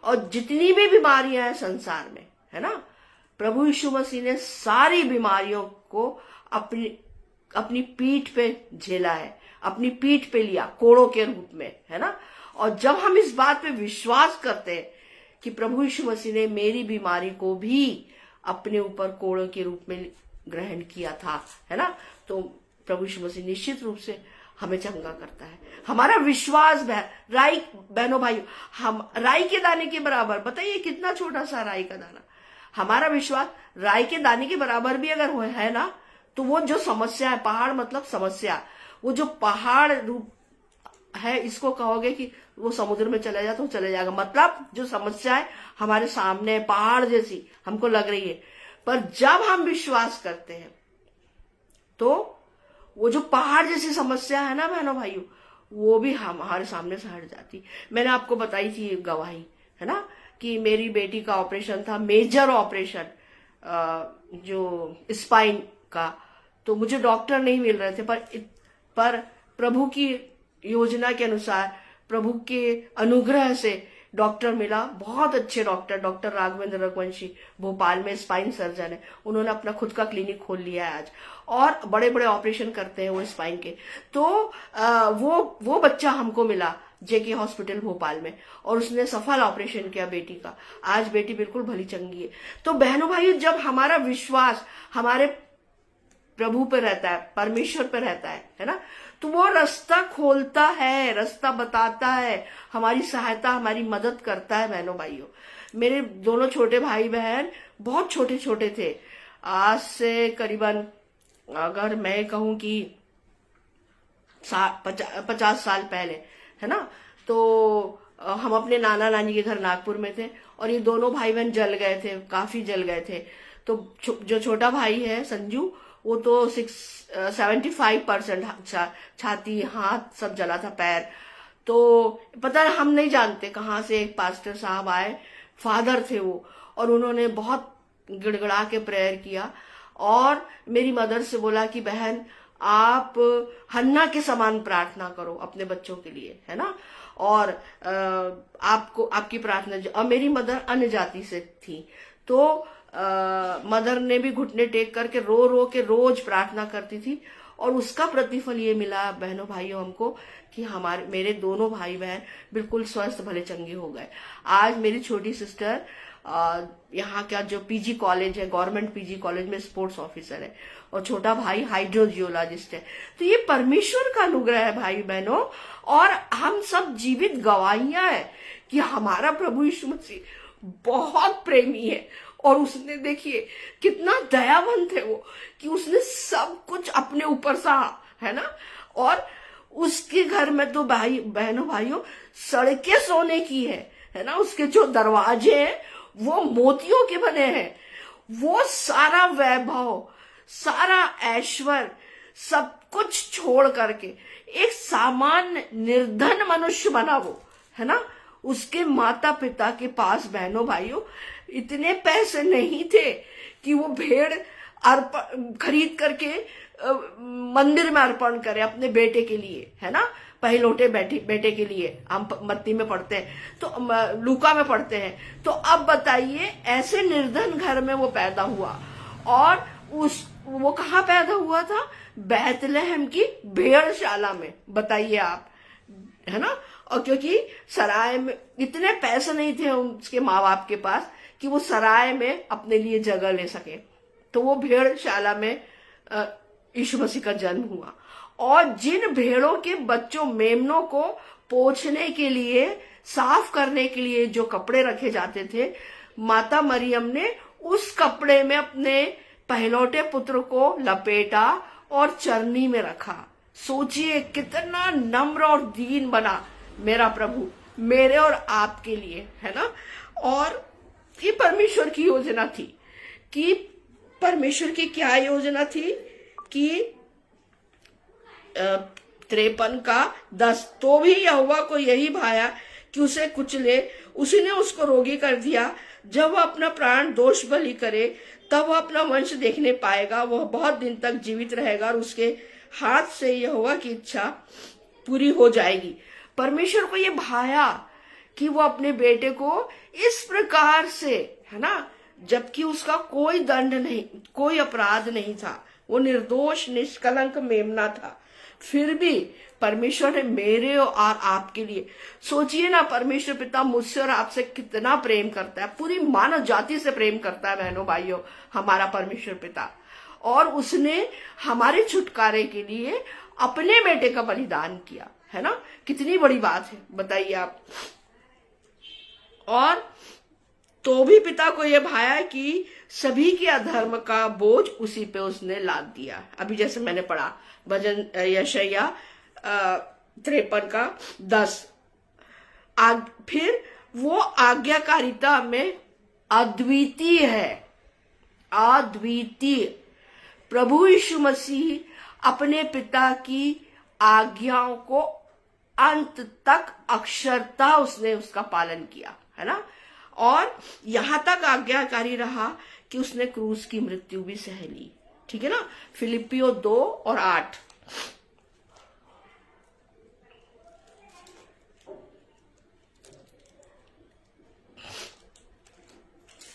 और जितनी भी बीमारियां हैं संसार में, है ना, प्रभु यीशु मसीह ने सारी बीमारियों को अपनी पीठ पे झेला है, अपनी पीठ पे लिया कोड़ों के रूप में, है ना। और जब हम इस बात पे विश्वास करते हैं कि प्रभु यीशु मसीह ने मेरी बीमारी को भी अपने ऊपर कोड़ों के रूप में ग्रहण किया था, है ना, तो प्रभु यीशु मसीह निश्चित रूप से हमें चंगा करता है। हमारा विश्वास राई, बहनों भाइयों, हम राई के दाने के बराबर, बताइए कितना छोटा सा राई का दाना, हमारा विश्वास राई के दाने के बराबर भी अगर है ना, तो वो जो समस्या है, पहाड़ मतलब समस्या, वो जो पहाड़ रूप है, इसको कहोगे कि वो समुद्र में चला जाए तो चले जाएगा, मतलब जो समस्या है हमारे सामने पहाड़ जैसी हमको लग रही है, पर जब हम विश्वास करते हैं तो वो जो पहाड़ जैसी समस्या है ना बहनों भाइयों, वो भी हमारे सामने से हट जाती। मैंने आपको बताई थी गवाही, है ना, कि मेरी बेटी का ऑपरेशन था, मेजर ऑपरेशन, जो स्पाइन का, तो मुझे डॉक्टर नहीं मिल रहे थे, पर प्रभु की योजना के अनुसार, प्रभु के अनुग्रह से डॉक्टर मिला, बहुत अच्छे डॉक्टर राघवेंद्र रघुवंशी, भोपाल में स्पाइन सर्जन है। उन्होंने अपना खुद का क्लिनिक खोल लिया है आज, और बड़े बड़े ऑपरेशन करते हैं वो स्पाइन के। तो वो बच्चा हमको मिला जेके हॉस्पिटल भोपाल में, और उसने सफल ऑपरेशन किया बेटी का। आज बेटी बिल्कुल भली चंगी है। तो बहनों भाइयों, जब हमारा विश्वास हमारे प्रभु पे रहता है, परमेश्वर पे रहता है ना, तो वो रास्ता खोलता है, रास्ता बताता है, हमारी सहायता, हमारी मदद करता है। बहनों भाइयों, मेरे दोनों छोटे भाई बहन बहुत छोटे छोटे थे, आज से करीबन अगर मैं कहूं कि 50 साल पहले, है ना, तो हम अपने नाना नानी के घर नागपुर में थे, और ये दोनों भाई बहन जल गए थे, काफी जल गए थे। तो जो छोटा भाई है संजू, वो तो 75% छाती, हाथ सब जला था, पैर। तो पता है, हम नहीं जानते कहाँ से एक पास्टर साहब आए, फादर थे वो, और उन्होंने बहुत गिड़गिड़ा के प्रेयर किया, और मेरी मदर से बोला कि बहन आप हन्ना के समान प्रार्थना करो अपने बच्चों के लिए, है ना, और आपको आपकी प्रार्थना, और मेरी मदर अन्य जाति से थी, तो मदर ने भी घुटने टेक करके रो रो के रोज प्रार्थना करती थी, और उसका प्रतिफल ये मिला बहनों भाइयों हमको कि मेरे दोनों भाई बहन बिल्कुल स्वस्थ भले चंगे हो गए। आज मेरी छोटी सिस्टर यहाँ का जो पीजी कॉलेज है, गवर्नमेंट पीजी कॉलेज में स्पोर्ट्स ऑफिसर है, और छोटा भाई हाइड्रोजियोलॉजिस्ट है। तो ये परमेश्वर का अनुग्रह है भाई बहनों, और हम सब जीवित गवाहियां हैं कि हमारा प्रभु यीशु मसीह बहुत प्रेमी है। और उसने देखिए कितना दयावंत है वो, कि उसने सब कुछ अपने ऊपर सहा, है ना। और उसके घर में तो बहनों भाइयों सड़कें सोने की है ना। उसके जो दरवाजे हैं वो मोतियों के बने हैं। वो सारा वैभव, सारा ऐश्वर्य, सब कुछ छोड़ करके एक सामान्य निर्धन मनुष्य बना वो, है ना। उसके माता पिता के पास बहनों भाइयों इतने पैसे नहीं थे कि वो भेड़ खरीद करके मंदिर में अर्पण करे अपने बेटे के लिए, है ना। पहलौठे बेटे के लिए हम मत्ती में पढ़ते हैं, तो लूका में पढ़ते हैं। तो अब बताइए ऐसे निर्धन घर में वो पैदा हुआ, और वो कहाँ पैदा हुआ था? बैतलहम की भेड़शाला में, बताइए आप, है ना। और क्योंकि सराय में इतने पैसे नहीं थे उसके माँ बाप के पास कि वो सराय में अपने लिए जगह ले सके, तो वो भेड़शाला में यीशु मसीह का जन्म हुआ। और जिन भेड़ों के बच्चों मेमनों को पोंछने के लिए, साफ करने के लिए जो कपड़े रखे जाते थे, माता मरियम ने उस कपड़े में अपने पहलौठे पुत्र को लपेटा और चरनी में रखा। सोचिए कितना नम्र और दीन बना मेरा प्रभु मेरे और आपके लिए, है ना। और ये परमेश्वर की योजना थी। कि परमेश्वर की क्या योजना थी? कि 53 का 10, तो भी यहोवा को यही भाया कि उसे कुचले। उसी ने उसको रोगी कर दिया। जब वह अपना प्राण दोष बलि करे तब वह अपना वंश देखने पाएगा। वह बहुत दिन तक जीवित रहेगा और उसके हाथ से यहोवा की इच्छा पूरी हो जाएगी। परमेश्वर को ये भाया कि वो अपने बेटे को इस प्रकार से, है ना, जबकि उसका कोई दंड नहीं, कोई अपराध नहीं था, वो निर्दोष निष्कलंक मेमना था, फिर भी परमेश्वर ने मेरे और आपके लिए, सोचिए ना, परमेश्वर पिता मुझसे और आपसे कितना प्रेम करता है, पूरी मानव जाति से प्रेम करता है बहनों भाइयों हमारा परमेश्वर पिता। और उसने हमारे छुटकारे के लिए अपने बेटे का बलिदान किया, है ना। कितनी बड़ी बात है बताइए आप। और तो भी पिता को यह भाया कि सभी के अधर्म का बोझ उसी पे उसने लाद दिया। अभी जैसे मैंने पढ़ा भजन यशायाह 53 का 10। फिर वो आज्ञाकारिता में अद्वितीय है, अद्वितीय। प्रभु यीशु मसीह अपने पिता की आज्ञाओं को अंत तक अक्षरता उसने उसका पालन किया, है ना। और यहां तक आज्ञाकारी रहा कि उसने क्रूस की मृत्यु भी सह ली, ठीक है ना। फिलिपियो 2 और 8।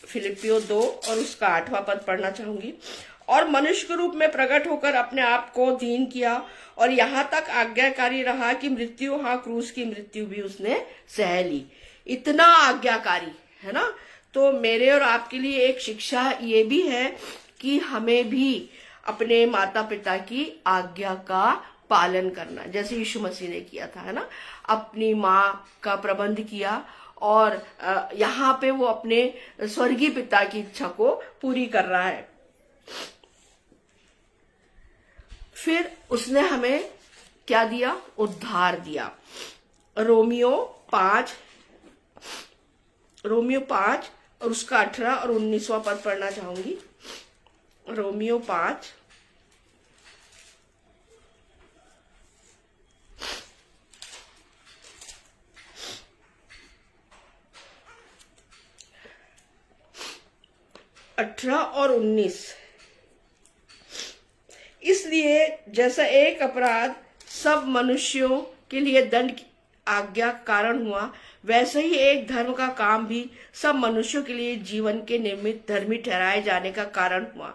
फिलिपियो 2 और उसका 8वां पद पढ़ना चाहूंगी। और मनुष्य के रूप में प्रकट होकर अपने आप को दीन किया, और यहां तक आज्ञाकारी रहा कि मृत्यु, हाँ, क्रूस की मृत्यु भी उसने सह ली। इतना आज्ञाकारी, है ना। तो मेरे और आपके लिए एक शिक्षा ये भी है कि हमें भी अपने माता पिता की आज्ञा का पालन करना, जैसे यीशु मसीह ने किया था, है ना। अपनी माँ का प्रबंध किया, और यहाँ पे वो अपने स्वर्गीय पिता की इच्छा को पूरी कर रहा है। फिर उसने हमें क्या दिया? उद्धार दिया। रोमियो 5 और उसका 18 और 19वां पद पढ़ना चाहूंगी। रोमियो 5 18 और 19। इसलिए जैसा एक अपराध सब मनुष्यों के लिए दंड की आज्ञा कारण हुआ, वैसे ही एक धर्म का काम भी सब मनुष्यों के लिए जीवन के निमित्त धर्मी ठहराए जाने का कारण हुआ।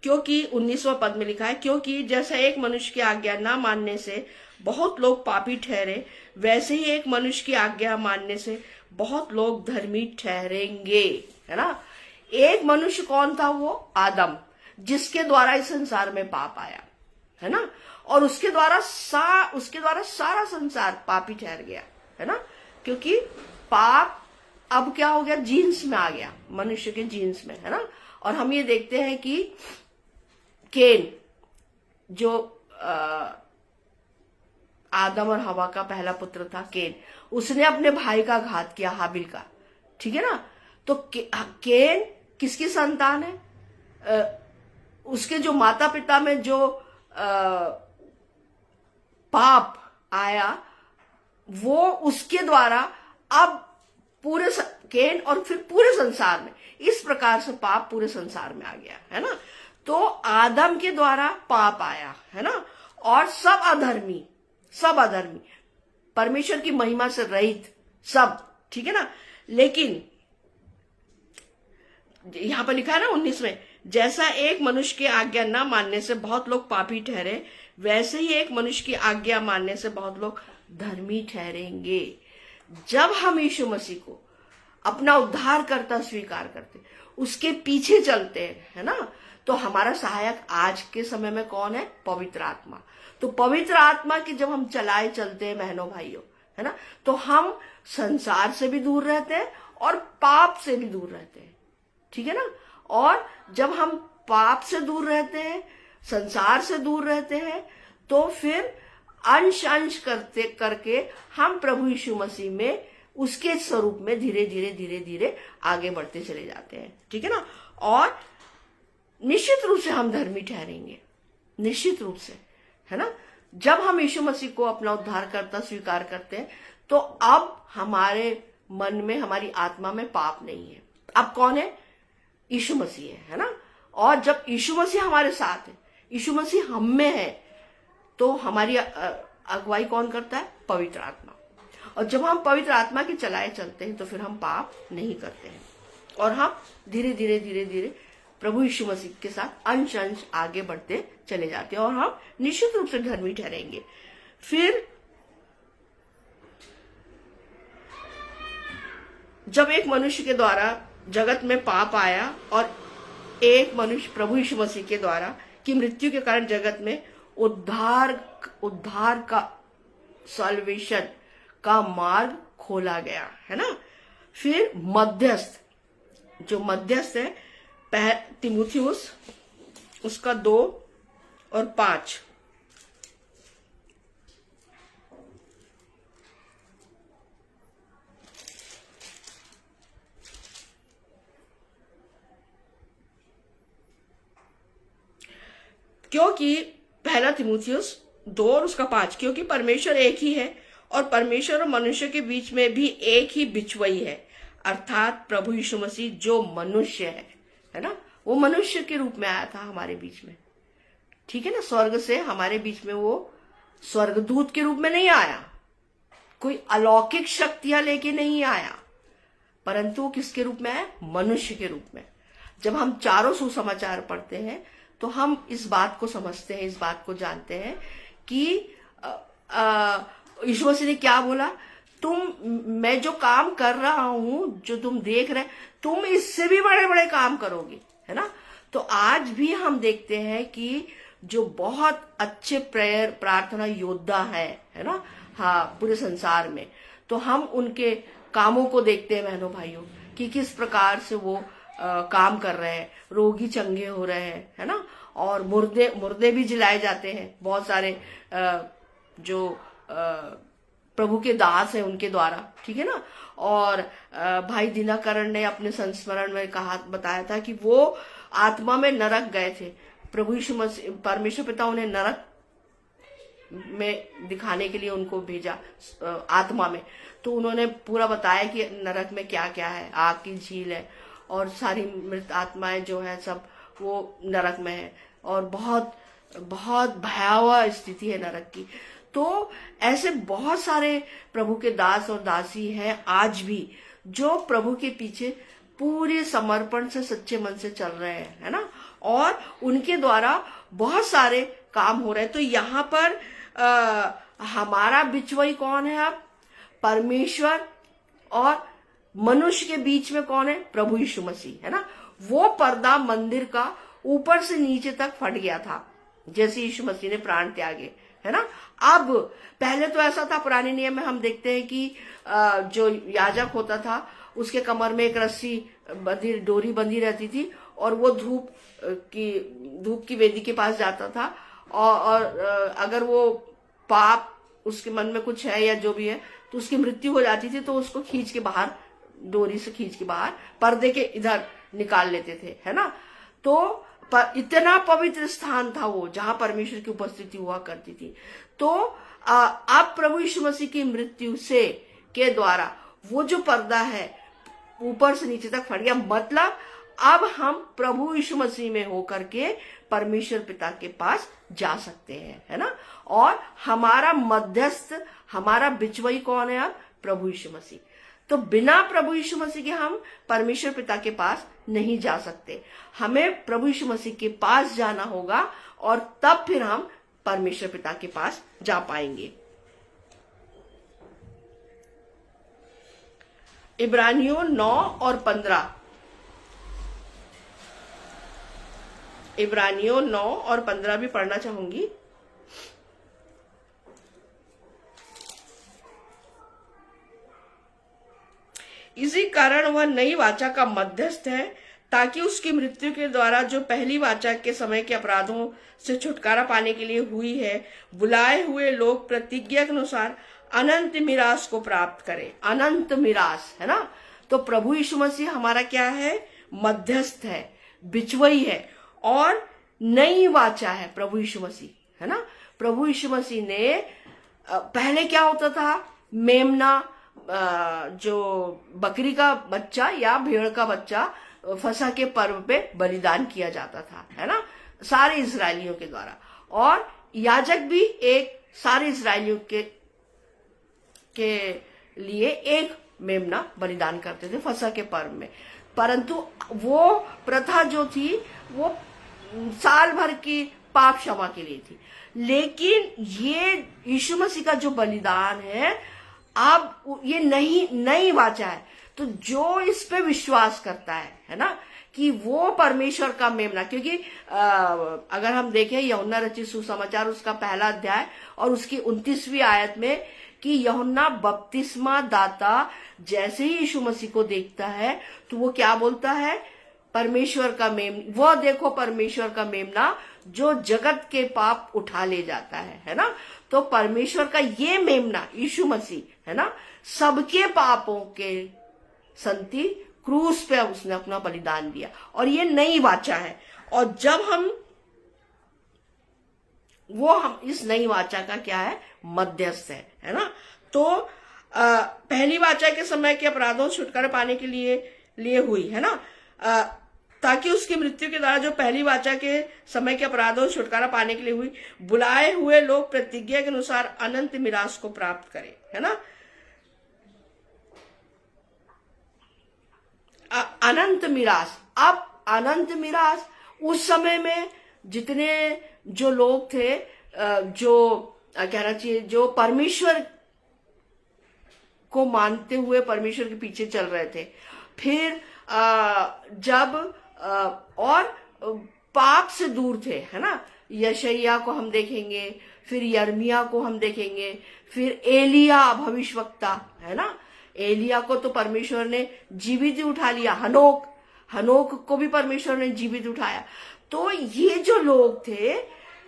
क्योंकि 19वां पद में लिखा है, क्योंकि जैसा एक मनुष्य की आज्ञा ना मानने से बहुत लोग पापी ठहरे, वैसे ही एक मनुष्य की आज्ञा मानने से बहुत लोग धर्मी ठहरेंगे, है ना। एक मनुष्य कौन था? वो आदम, जिसके द्वारा इस संसार में पाप आया, है ना। और उसके द्वारा सारा संसार पापी ठहर गया, है ना। क्योंकि पाप अब क्या हो गया? जीन्स में आ गया, मनुष्य के जीन्स में, है ना। और हम ये देखते हैं कि केन, जो आदम और हवा का पहला पुत्र था केन, उसने अपने भाई का घात किया, हाबिल का, ठीक है ना। तो केन किसकी संतान है? उसके जो माता पिता में जो पाप आया, वो उसके द्वारा अब पूरे केन और फिर पूरे संसार में इस प्रकार से पाप पूरे संसार में आ गया, है ना। तो आदम के द्वारा पाप आया, है ना। और सब अधर्मी परमेश्वर की महिमा से रहित सब, ठीक है ना। लेकिन यहां पर लिखा है ना 19 में, जैसा एक मनुष्य की आज्ञा ना मानने से बहुत लोग पापी ठहरे, वैसे ही एक मनुष्य की आज्ञा मानने से बहुत लोग धर्मी ठहरेंगे। जब हम यीशु मसीह को अपना उद्धारकर्ता स्वीकार करते, उसके पीछे चलते हैं, है ना, तो हमारा सहायक आज के समय में कौन है? पवित्र आत्मा। तो पवित्र आत्मा की जब हम चलाए चलते हैं बहनों भाइयों, है ना, तो हम संसार से भी दूर रहते हैं और पाप से भी दूर रहते हैं, ठीक है ना। और जब हम पाप से दूर रहते हैं, संसार से दूर रहते हैं, तो फिर अंश अंश करके हम प्रभु यीशु मसीह में उसके स्वरूप में धीरे धीरे आगे बढ़ते चले जाते हैं, ठीक है ना। और निश्चित रूप से हम धर्मी ठहरेंगे, निश्चित रूप से, है ना। जब हम यीशु मसीह को अपना उद्धारकर्ता स्वीकार करते हैं, तो अब हमारे मन में, हमारी आत्मा में पाप नहीं है। अब कौन है? यीशु मसीह है ना। और जब यीशु मसीह हमारे साथ है, यीशु मसीह हम में है, तो हमारी अगुवाई कौन करता है? पवित्र आत्मा। और जब हम पवित्र आत्मा के चलाए चलते हैं, तो फिर हम पाप नहीं करते हैं और हम धीरे धीरे प्रभु यीशु मसीह के साथ अंश अंश आगे बढ़ते चले जाते हैं और हम निश्चित रूप से धर्मी ठहरेंगे। फिर जब एक मनुष्य के द्वारा जगत में पाप आया और एक मनुष्य प्रभु यीशु मसीह के द्वारा की मृत्यु के कारण जगत में उद्धार का सॉल्वेशन का मार्ग खोला गया, है ना। फिर मध्यस्थ, जो मध्यस्थ है तीमुथियुस, उसका 2 और 5, क्योंकि पहला तीमुथियुस 2 और उसका 5, क्योंकि परमेश्वर एक ही है और परमेश्वर और मनुष्य के बीच में भी एक ही बिचवई है, अर्थात प्रभु यीशु मसीह जो मनुष्य है ना, वो मनुष्य के रूप में आया था हमारे बीच में, ठीक है ना। स्वर्ग से हमारे बीच में वो स्वर्गदूत के रूप में नहीं आया, कोई अलौकिक शक्तियां लेके नहीं आया, परंतु किसके रूप में आया? मनुष्य के रूप में। जब हम चारों सुसमाचार पढ़ते हैं, तो हम इस बात को समझते हैं, इस बात को जानते हैं कि यीशु मसीह ने क्या बोला? मैं जो काम कर रहा हूं, जो तुम देख रहे, तुम इससे भी बड़े बड़े काम करोगे, है ना। तो आज भी हम देखते हैं कि जो बहुत अच्छे प्रार्थना योद्धा है ना, हाँ, पूरे संसार में, तो हम उनके कामों को देखते हैं बहनों भाइयों कि किस प्रकार से वो काम कर रहे हैं, रोगी चंगे हो रहे हैं, है ना। और मुर्दे भी जिलाए जाते हैं, बहुत सारे जो प्रभु के दास हैं उनके द्वारा, ठीक है ना। और भाई दिनाकरण ने अपने संस्मरण में बताया था कि वो आत्मा में नरक गए थे, प्रभु यीशु मसीह, परमेश्वर पिता उन्हें नरक में दिखाने के लिए उनको भेजा आत्मा में। तो उन्होंने पूरा बताया कि नरक में क्या क्या है, आग की झील है और सारी मृत आत्माएं जो है सब वो नरक में है और बहुत बहुत भयावह स्थिति है नरक की। तो ऐसे बहुत सारे प्रभु के दास और दासी हैं आज भी, जो प्रभु के पीछे पूरे समर्पण से, सच्चे मन से चल रहे हैं, है ना। और उनके द्वारा बहुत सारे काम हो रहे हैं। तो यहाँ पर हमारा बिचवई कौन है? अब परमेश्वर और मनुष्य के बीच में कौन है? प्रभु यीशु मसीह, है ना। वो पर्दा मंदिर का ऊपर से नीचे तक फट गया था जैसे यीशु मसीह ने प्राण त्यागे, है ना। अब पहले तो ऐसा था, पुराने नियम में हम देखते हैं कि जो याजक होता था उसके कमर में एक रस्सी बंधी, डोरी बंधी रहती थी, और वो धूप की वेदी के पास जाता था, और अगर वो पाप उसके मन में कुछ है या जो भी है तो उसकी मृत्यु हो जाती थी, तो उसको खींच के बाहर, डोरी से खींच के बाहर पर्दे के इधर निकाल लेते थे, है ना। तो इतना पवित्र स्थान था वो, जहां परमेश्वर की उपस्थिति हुआ करती थी। तो अब प्रभु यीशु मसीह की मृत्यु से के द्वारा वो जो पर्दा है ऊपर से नीचे तक फट गया। मतलब अब हम प्रभु यीशु मसीह में होकर के परमेश्वर पिता के पास जा सकते हैं, है ना। और हमारा मध्यस्थ, हमारा बिचवई कौन है? अब प्रभु यीशु मसीह। तो बिना प्रभु यीशु मसीह के हम परमेश्वर पिता के पास नहीं जा सकते। हमें प्रभु यीशु मसीह के पास जाना होगा, और तब फिर हम परमेश्वर पिता के पास जा पाएंगे। इब्रानियों 9 और 15, इब्रानियों 9 और 15 भी पढ़ना चाहूंगी। इसी कारण वह नई वाचा का मध्यस्थ है, ताकि उसकी मृत्यु के द्वारा जो पहली वाचा के समय के अपराधों से छुटकारा पाने के लिए हुई है, बुलाए हुए लोग प्रतिज्ञा के अनुसार अनंत मिरास को प्राप्त करें। अनंत मिरास, है ना। तो प्रभु यीशु मसीह हमारा क्या है? मध्यस्थ है, बिचवई है, और नई वाचा है प्रभु यीशु मसीह, है ना। प्रभु यीशु मसीह ने पहले क्या होता था? मेमना, जो बकरी का बच्चा या भेड़ का बच्चा फसह के पर्व पे बलिदान किया जाता था, है ना, सारे इजरायलियों के द्वारा। और याजक भी एक सारे इजरायलियों के लिए एक मेमना बलिदान करते थे फसह के पर्व में। परंतु वो प्रथा जो थी वो साल भर की पाप क्षमा के लिए थी। लेकिन ये यीशु मसीह का जो बलिदान है, अब ये नई वाचा है। तो जो इस पे विश्वास करता है ना, कि वो परमेश्वर का मेमना, क्योंकि अगर हम देखें यूहन्ना रचित सुसमाचार उसका पहला अध्याय और उसकी 29वीं आयत में, कि यूहन्ना बपतिस्मा दाता जैसे ही यीशु मसीह को देखता है तो वो क्या बोलता है? परमेश्वर का मेमना, वो देखो परमेश्वर का मेमना जो जगत के पाप उठा ले जाता है ना। तो परमेश्वर का ये मेमना यीशु मसीह, है ना, सबके पापों के संति क्रूस पे उसने अपना बलिदान दिया, और ये नई वाचा है। और जब हम इस नई वाचा का क्या है? मध्यस्थ है ना। तो पहली वाचा के समय के अपराधों से छुटकारा पाने के लिए हुई, है ना, ताकि उसकी मृत्यु के द्वारा जो पहली वाचा के समय के अपराधों से छुटकारा पाने के लिए हुई, बुलाए हुए लोग प्रतिज्ञा के अनुसार अनंत मिरास को प्राप्त करें, है ना। अनंत मिरास। अब अनंत मिरास उस समय में जितने जो लोग थे, जो कहना चाहिए, जो परमेश्वर को मानते हुए परमेश्वर के पीछे चल रहे थे, फिर जब और पाप से दूर थे, है ना। यशायाह को हम देखेंगे, फिर यर्मिया को हम देखेंगे, फिर एलिया भविष्यवक्ता, है ना। एलिया को तो परमेश्वर ने जीवित ही उठा लिया। हनोक को भी परमेश्वर ने जीवित उठाया। तो ये जो लोग थे,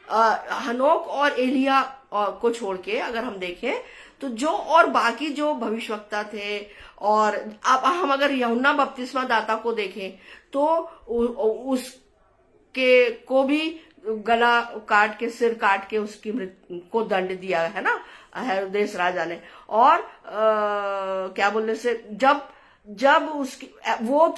हनोक और एलिया को छोड़ के अगर हम देखें तो जो और बाकी जो भविष्यवक्ता थे, और अब हम अगर यूहन्ना बपतिस्मा दाता को देखें तो उसके को भी गला काट के, सिर काट के उसकी मृत्यु को दंड दिया, है ना, हेरोदेस राजा ने। और क्या बोलने से जब उसकी वो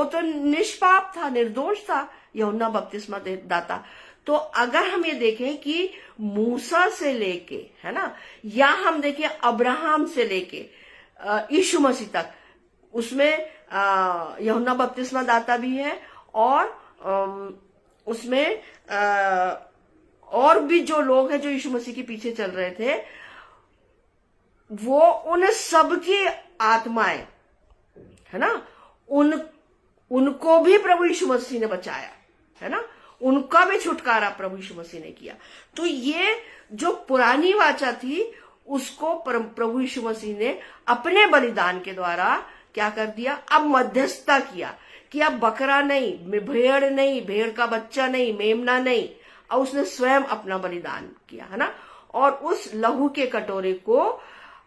तो निष्पाप था, निर्दोष था यूहन्ना बपतिस्मा दाता। तो अगर हम ये देखें कि मूसा से लेके, है ना, या हम देखें अब्राहम से लेके यीशु मसीह तक, उसमें यूहन्ना बपतिस्मा दाता भी है और उसमें और भी जो लोग हैं जो यीशु मसीह के पीछे चल रहे थे, वो उन सब की आत्माएं, है ना, उनको भी प्रभु यीशु मसीह ने बचाया, है ना, उनका भी छुटकारा प्रभु यीशु मसीह ने किया। तो ये जो पुरानी वाचा थी उसको प्रभु यीशु मसीह ने अपने बलिदान के द्वारा क्या कर दिया, अब मध्यस्थता किया कि अब बकरा नहीं, भेड़ नहीं, भेड़ का बच्चा नहीं, मेमना नहीं, और उसने स्वयं अपना बलिदान किया, है ना। और उस लहू के कटोरे को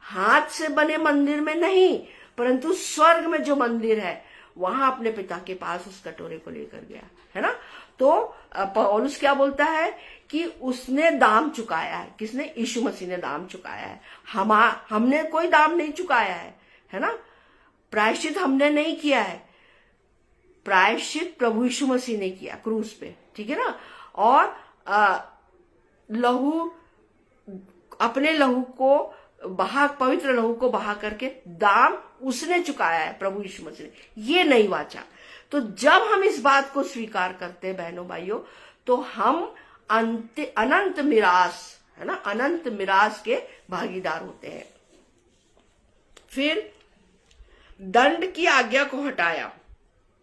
हाथ से बने मंदिर में नहीं, परंतु स्वर्ग में जो मंदिर है वहां अपने पिता के पास उस कटोरे को लेकर गया, है ना। तो पौलुस क्या बोलता है कि उसने दाम चुकाया है। किसने? यीशु मसीह ने दाम चुकाया है। हमने कोई दाम नहीं चुकाया है ना। प्रायश्चित हमने नहीं किया है, प्रायश्चित प्रभु यीशु मसीह ने किया क्रूस पे, ठीक है ना। और लहू, अपने लहू को बहा, पवित्र लहू को बहा करके दाम उसने चुकाया है, प्रभु यीशु मसीह ने। ये नई वाचा। तो जब हम इस बात को स्वीकार करते हैं बहनों भाइयों, तो हम अनंत मिरास, है ना, अनंत मिरास के भागीदार होते हैं। फिर दंड की आज्ञा को हटाया।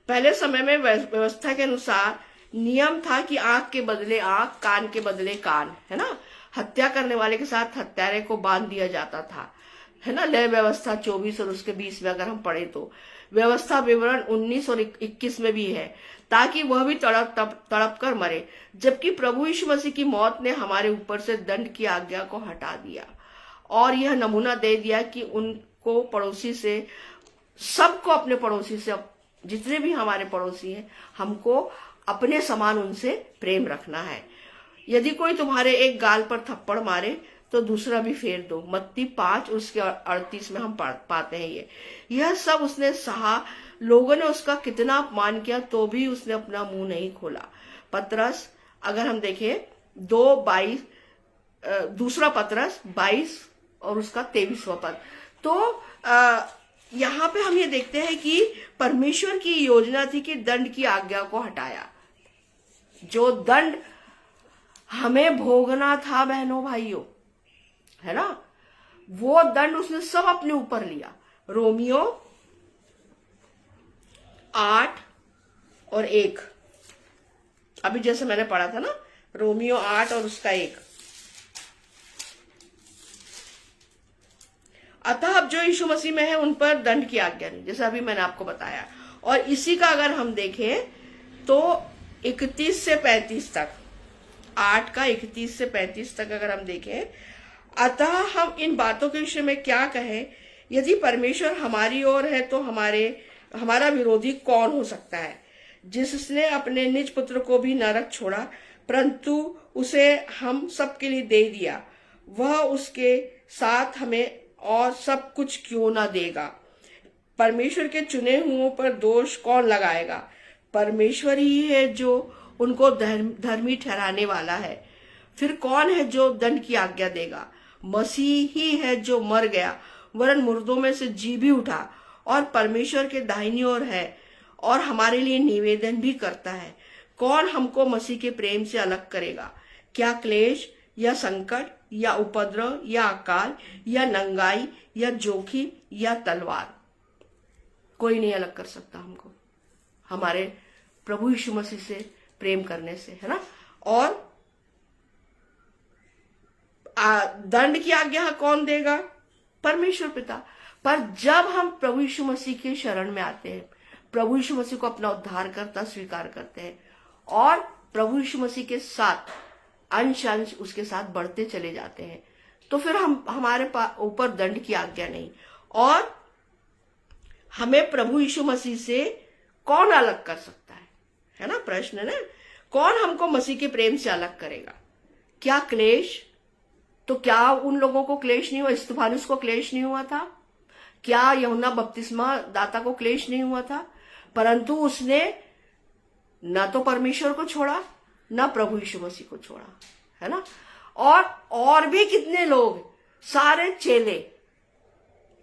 पहले समय में व्यवस्था के अनुसार नियम था कि आंख के बदले आंख, कान के बदले कान, है ना। हत्या करने वाले के साथ हत्यारे को बांध दिया जाता था, है ना। लय व्यवस्था 24 और उसके 20 में अगर हम पढ़े तो व्यवस्था विवरण 19 और 21 में भी है, ताकि वह भी तड़प कर मरे। जबकि प्रभु यीशु मसीह की मौत ने हमारे ऊपर से दंड की आज्ञा को हटा दिया और यह नमूना दे दिया कि उनको पड़ोसी से, सबको अपने पड़ोसी से, जितने भी हमारे पड़ोसी हैं, हमको अपने समान उनसे प्रेम रखना है। यदि कोई तुम्हारे एक गाल पर थप्पड़ मारे तो दूसरा भी फेर दो। मत्ती 5 उसके 38 में हम पाते हैं यह सब उसने सहा। लोगों ने उसका कितना अपमान किया तो भी उसने अपना मुंह नहीं खोला। पतरस, अगर हम देखें 2:22, दूसरा पतरस 22 और उसका 23वां पद। तो यहाँ पे हम ये देखते हैं कि परमेश्वर की योजना थी कि दंड की आज्ञा को हटाया। जो दंड हमें भोगना था बहनों भाइयों, है ना, वो दंड उसने सब अपने ऊपर लिया। रोमियो 8 और 1, अभी जैसे मैंने पढ़ा था ना, रोमियो 8 और उसका 1। अतः अब जो यीशु मसीह में है उन पर दंड की आज्ञा नहीं, जैसे अभी मैंने आपको बताया। और इसी का अगर हम देखें तो 31 से 35 तक, 8 का 31 से 35 तक अगर हम देखें, अतः हम इन बातों के विषय में क्या कहें? यदि परमेश्वर हमारी ओर है तो हमारा विरोधी कौन हो सकता है? जिसने अपने निज पुत्र को भी नरक छोड़ा, परंतु उसे हम सबके लिए दे दिया, वह उसके साथ हमें और सब कुछ क्यों ना देगा? परमेश्वर के चुने हुओं पर दोष कौन लगाएगा? परमेश्वर ही है जो उनको धर्मी ठहराने वाला है। फिर कौन है जो दंड की आज्ञा देगा? मसीह ही है जो मर गया, वरन मुर्दों में से जी भी उठा और परमेश्वर के दाहिनी ओर है और हमारे लिए निवेदन भी करता है। कौन हमको मसीह के प्रेम से अलग करेगा? क्या क्लेश या संकट या उपद्रव या अकाल या नंगाई या जोखिम या तलवार? कोई नहीं अलग कर सकता हमको हमारे प्रभु यीशु मसीह से प्रेम करने से, है ना। और दंड की आज्ञा कौन देगा? परमेश्वर पिता। पर जब हम प्रभु यीशु मसीह के शरण में आते हैं, प्रभु यीशु मसीह को अपना उद्धारकर्ता स्वीकार करते हैं और प्रभु यीशु मसीह के साथ अंश अंश उसके साथ बढ़ते चले जाते हैं, तो फिर हमारे ऊपर दंड की आज्ञा नहीं। और हमें प्रभु यीशु मसीह से कौन अलग कर सकता है ना, प्रश्न है ना। कौन हमको मसीह के प्रेम से अलग करेगा? क्या क्लेश? तो क्या उन लोगों को क्लेश नहीं हुआ? इस्तफानुस को क्लेश नहीं हुआ था? क्या यूहन्ना बपतिस्मा दाता को क्लेश नहीं हुआ था? परंतु उसने न तो परमेश्वर को छोड़ा, न प्रभु यीशु मसीह को छोड़ा, है ना। और भी कितने लोग, सारे चेले,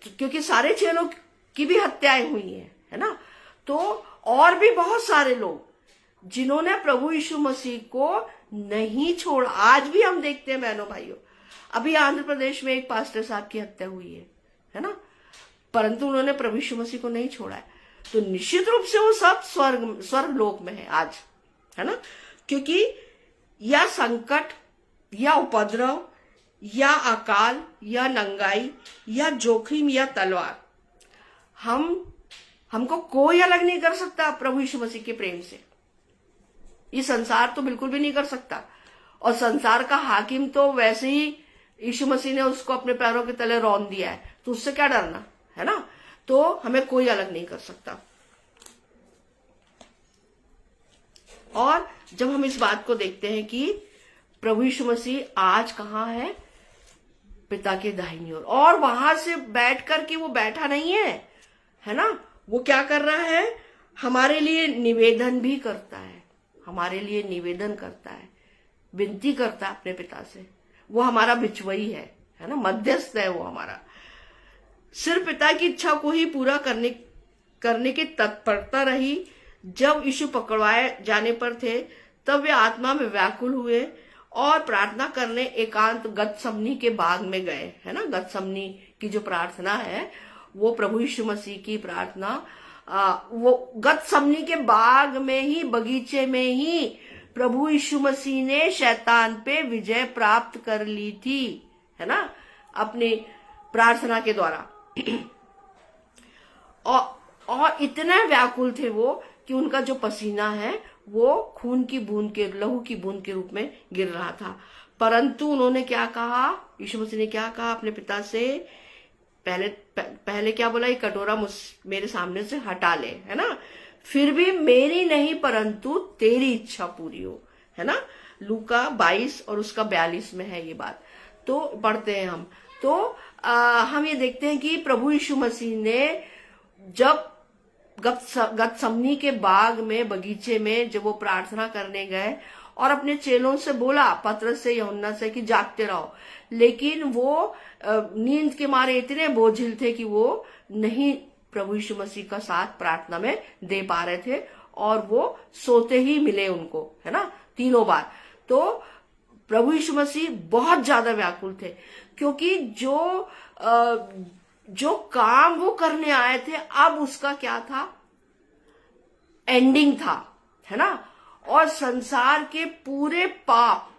क्योंकि सारे चेलों की भी हत्याएं हुई है ना। तो और भी बहुत सारे लोग जिन्होंने प्रभु यीशु मसीह को नहीं छोड़ा। आज भी हम देखते हैं बहनों भाइयों, अभी आंध्र प्रदेश में एक पास्टर साहब की हत्या हुई है ना, परंतु उन्होंने प्रभु यीशु मसीह को नहीं छोड़ा है। तो निश्चित रूप से वो सब स्वर्ग लोक में है आज, है ना, क्योंकि या संकट या उपद्रव या अकाल या नंगाई या जोखिम या तलवार, हमको कोई अलग नहीं कर सकता प्रभु यीशु मसीह के प्रेम से। ये संसार तो बिल्कुल भी नहीं कर सकता, और संसार का हाकिम तो वैसे ही यीशु मसीह ने उसको अपने पैरों के तले रौंद दिया है, तो उससे क्या डरना, है ना। तो हमें कोई अलग नहीं कर सकता। और जब हम इस बात को देखते हैं कि प्रभु यीशु मसीह आज कहाँ है, पिता के दाहिनी ओर, और वहां से बैठ कर के वो बैठा नहीं है ना, वो क्या कर रहा है, हमारे लिए निवेदन भी करता है, हमारे लिए निवेदन करता है, विनती करता है अपने पिता से। वो हमारा बिचवई है ना, मध्यस्थ है वो हमारा। सिर्फ पिता की इच्छा को ही पूरा करने की तत्परता रही। जब यीशु पकड़वाए जाने पर थे तब वे आत्मा में व्याकुल हुए और प्रार्थना करने एकांत गतसमनी के बाग में गए, है ना। गतसमनी की जो प्रार्थना है वो प्रभु यीशु मसीह की प्रार्थना, वो गतसमनी के बाग में ही, बगीचे में ही प्रभु यीशु मसीह ने शैतान पे विजय प्राप्त कर ली थी, है ना, अपनी प्रार्थना के द्वारा। और इतना व्याकुल थे वो कि उनका जो पसीना है वो खून की बूंद के, लहू की बूंद के रूप में गिर रहा था। परंतु उन्होंने क्या कहा, यीशु मसीह ने क्या कहा अपने पिता से, पहले क्या बोला, ये कटोरा मेरे सामने से हटा ले, है ना, फिर भी मेरी नहीं परंतु तेरी इच्छा पूरी हो, है ना। लूका 22 और उसका 42 में है ये बात। तो पढ़ते हैं हम, तो हम ये देखते हैं कि प्रभु यीशु मसीह ने जब गतसमनी के बाग में, बगीचे में जब वो प्रार्थना करने गए और अपने चेलों से बोला, पतरस से, यूहन्ना से, कि जागते रहो, लेकिन वो नींद के मारे इतने बोझिल थे कि वो नहीं प्रभु यीशु मसीह का साथ प्रार्थना में दे पा रहे थे, और वो सोते ही मिले उनको, है ना, 3 बार। तो प्रभु यीशु मसीह बहुत ज्यादा व्याकुल थे, क्योंकि जो काम वो करने आए थे अब उसका क्या था, एंडिंग था, है ना। और संसार के पूरे पाप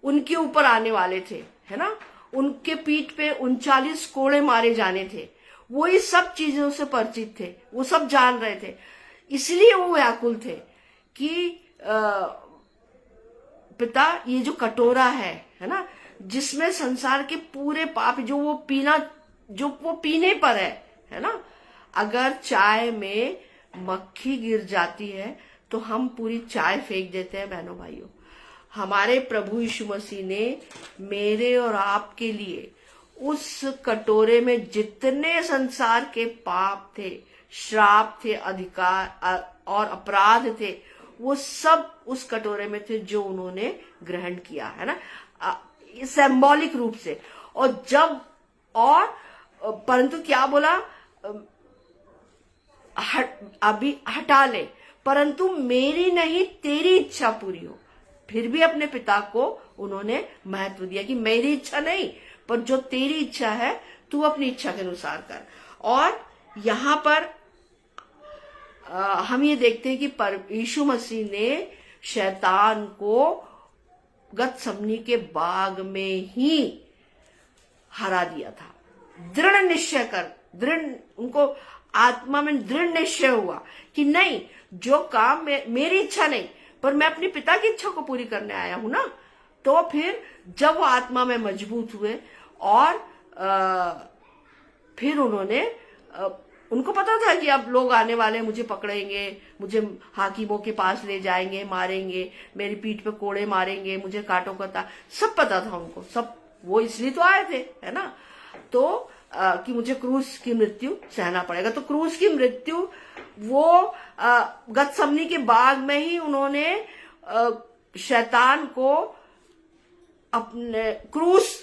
उनके ऊपर आने वाले थे, है ना, उनके पीठ पे 39 कोड़े मारे जाने थे। वो इस सब चीजों से परिचित थे, वो सब जान रहे थे, इसलिए वो व्याकुल थे कि पिता, ये जो कटोरा है ना, जिसमें संसार के पूरे पाप जो वो पीने पर है ना, अगर चाय में मक्खी गिर जाती है तो हम पूरी चाय फेंक देते हैं बहनों भाइयों। हमारे प्रभु यीशु मसीह ने मेरे और आपके लिए उस कटोरे में जितने संसार के पाप थे, श्राप थे, अधिकार और अपराध थे, वो सब उस कटोरे में थे जो उन्होंने ग्रहण किया, है ना, सिंबॉलिक रूप से। और परंतु क्या बोला, अभी हटा ले, परंतु मेरी नहीं तेरी इच्छा पूरी हो। फिर भी अपने पिता को उन्होंने महत्व दिया कि मेरी इच्छा नहीं, पर जो तेरी इच्छा है तू अपनी इच्छा के अनुसार कर। और यहाँ पर हम ये देखते हैं कि यीशु मसीह ने शैतान को गतसमनी के बाग में ही हरा दिया था। दृढ़ निश्चय कर, उनको आत्मा में दृढ़ निश्चय हुआ कि नहीं, जो काम मेरी इच्छा नहीं, पर मैं अपने पिता की इच्छा को पूरी करने आया हूं ना। तो फिर जब वो आत्मा में मजबूत हुए और फिर उनको पता था कि अब लोग आने वाले हैं, मुझे पकड़ेंगे, मुझे हाकिमों के पास ले जाएंगे, मारेंगे, मेरी पीठ पे कोड़े मारेंगे, मुझे कांटों का सब पता था उनको, सब वो इसलिए तो आए थे, है ना। तो कि मुझे क्रूस की मृत्यु सहना पड़ेगा। तो क्रूस की मृत्यु वो गतसमनी के बाग में ही उन्होंने शैतान को अपने क्रूस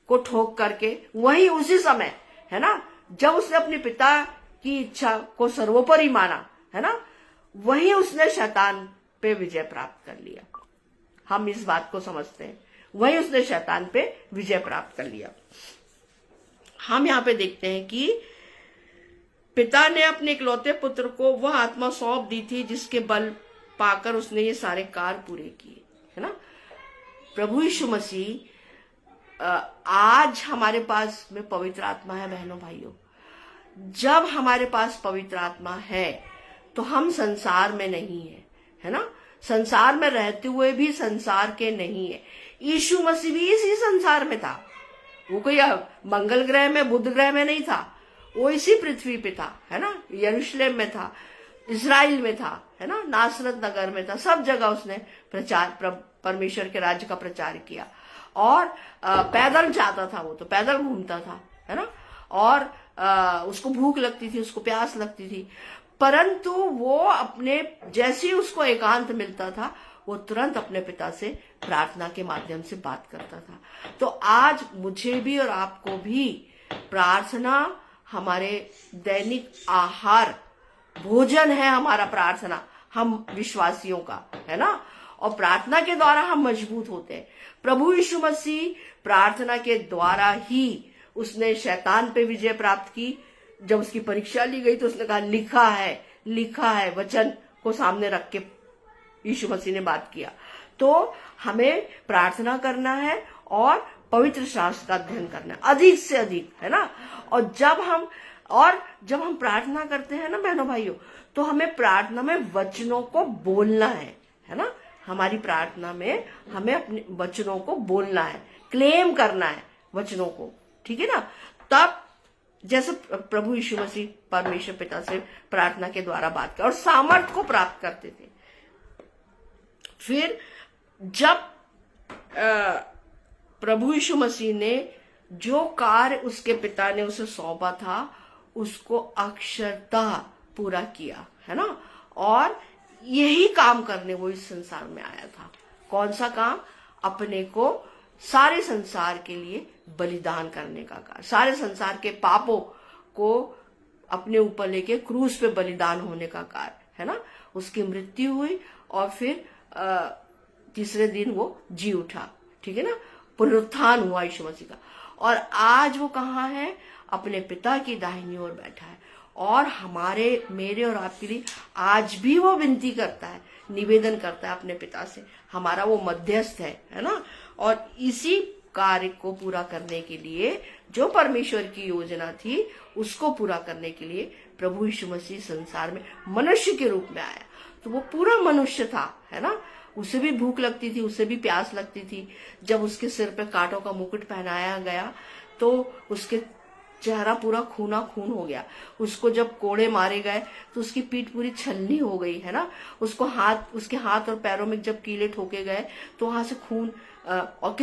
को ठोक करके, वही उसी समय, है ना, जब उसने अपने पिता की इच्छा को सर्वोपरि माना, है ना, वही उसने शैतान पे विजय प्राप्त कर लिया। हम इस बात को समझते हैं, वही उसने शैतान पे विजय प्राप्त कर लिया। हम यहाँ पे देखते हैं कि पिता ने अपने इकलौते पुत्र को वह आत्मा सौंप दी थी जिसके बल पाकर उसने ये सारे कार्य पूरे किए, है ना। प्रभु यीशु मसीह आज हमारे पास में पवित्र आत्मा है। बहनों भाइयों, जब हमारे पास पवित्र आत्मा है तो हम संसार में नहीं है, है ना। संसार में रहते हुए भी संसार के नहीं है। यीशु मसीह भी इसी संसार में था। वो कोई मंगल ग्रह में, बुध ग्रह में नहीं था, वो इसी पृथ्वी पे था, है ना। यरूशलेम में था, इजराइल में था, है ना, नासरत नगर में था। सब जगह उसने परमेश्वर के राज्य का प्रचार किया। और पैदल जाता था, वो तो पैदल घूमता था, है ना। और उसको भूख लगती थी, उसको प्यास लगती थी, परंतु वो अपने जैसे ही उसको एकांत मिलता था वो तुरंत अपने पिता से प्रार्थना के माध्यम से बात करता था। तो आज मुझे भी और आपको भी प्रार्थना हमारे दैनिक आहार, भोजन है हमारा प्रार्थना, हम विश्वासियों का, है ना। और प्रार्थना के द्वारा हम मजबूत होते हैं। प्रभु यीशु मसीह प्रार्थना के द्वारा ही उसने शैतान पे विजय प्राप्त की। जब उसकी परीक्षा ली गई तो उसने कहा लिखा है, वचन को सामने रख के यीशु मसीह ने बात किया। तो हमें प्रार्थना करना है और पवित्र शास्त्र का अध्ययन करना है अधिक से अधिक, है ना। और जब हम प्रार्थना करते हैं ना बहनों भाइयों, तो हमें प्रार्थना में वचनों को बोलना है ना। हमारी प्रार्थना में हमें अपने वचनों को बोलना है, क्लेम करना है वचनों को, ठीक है ना। तब जैसे प्रभु यीशु मसीह परमेश्वर पिता से प्रार्थना के द्वारा बात कर और सामर्थ को प्राप्त करते थे। फिर जब प्रभु यीशु मसीह ने जो कार्य उसके पिता ने उसे सौंपा था उसको अक्षरतः पूरा किया, है ना। और यही काम करने वो इस संसार में आया था। कौन सा काम? अपने को सारे संसार के लिए बलिदान करने का कार्य, सारे संसार के पापों को अपने ऊपर लेके क्रूस पे बलिदान होने का कार्य, है ना। उसकी मृत्यु हुई और फिर तीसरे दिन वो जी उठा, ठीक है ना। पुनरुत्थान हुआ यीशु मसीह का। और आज वो कहाँ है? अपने पिता की दाहिनी ओर बैठा है। और मेरे और आपके लिए आज भी वो विनती करता है, निवेदन करता है अपने पिता से। हमारा वो मध्यस्थ है ना। और इसी कार्य को पूरा करने के लिए, जो परमेश्वर की योजना थी उसको पूरा करने के लिए प्रभु यीशु मसीह संसार में मनुष्य के रूप में आया। तो वो पूरा मनुष्य था, है ना। उसे भी भूख लगती थी, उसे भी प्यास लगती थी। जब उसके सिर पे कांटों का मुकुट पहनाया गया तो उसके चेहरा पूरा खूना खून हो गया। उसको जब कोड़े मारे गए तो उसकी पीठ पूरी छलनी हो गई, है ना। उसके हाथ और पैरों में जब कीले ठोके गए तो वहां से खून, और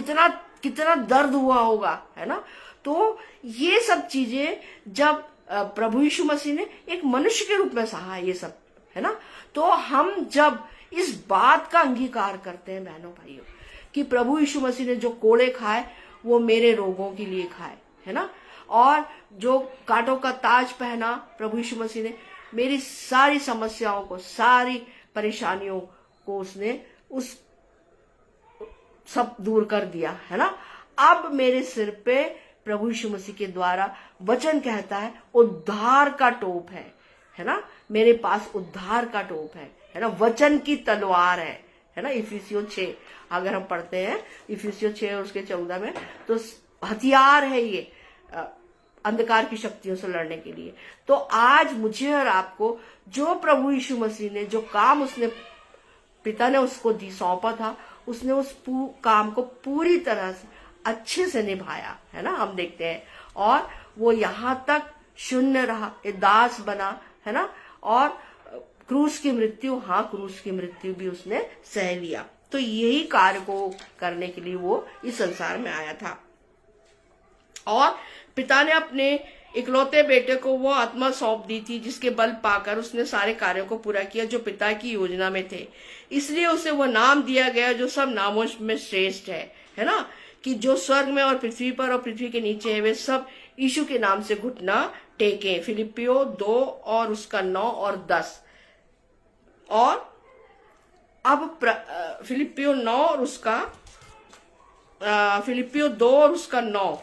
कितना दर्द हुआ होगा, है ना। तो ये सब चीजें जब प्रभु यीशु मसीह ने एक मनुष्य के रूप में सहा, ये सब, है ना। तो हम जब इस बात का अंगीकार करते हैं बहनों भाइयों कि प्रभु यीशु मसीह ने जो कोड़े खाए वो मेरे रोगों के लिए खाए, है ना। और जो कांटों का ताज पहना प्रभु यीशु मसीह ने, मेरी सारी समस्याओं को, सारी परेशानियों को उसने सब दूर कर दिया, है ना। अब मेरे सिर पे प्रभु यीशु मसीह के द्वारा वचन कहता है उद्धार का टोप है ना। मेरे पास उद्धार का टोप है ना। वचन की तलवार है ना। इफिसियों 6 अगर हम पढ़ते हैं, इफिसियों 6 और उसके 14 में, तो हथियार है ये अंधकार की शक्तियों से लड़ने के लिए। तो आज मुझे और आपको जो प्रभु यीशु मसीह ने, जो काम उसने, पिता ने उसको सौंपा था, उसने उस काम को पूरी तरह से अच्छे से निभाया, है ना। हम देखते हैं और वो यहां तक शून्य रहा, दास बना, है ना। और क्रूस की मृत्यु भी उसने सह लिया। तो यही कार्य को करने के लिए वो इस संसार में आया था। और पिता ने अपने इकलौते बेटे को वो आत्मा सौंप दी थी जिसके बल पाकर उसने सारे कार्यों को पूरा किया जो पिता की योजना में थे। इसलिए उसे वो नाम दिया गया जो सब नामों में श्रेष्ठ है ना। कि जो स्वर्ग में और पृथ्वी पर और पृथ्वी के नीचे है वे सब यीशु के नाम से घुटना टेके। फिलिपियो 2 और उसका 9 और 10। और अब फिलिपियो 9 और उसका फिलिपियो 2 और उसका 9।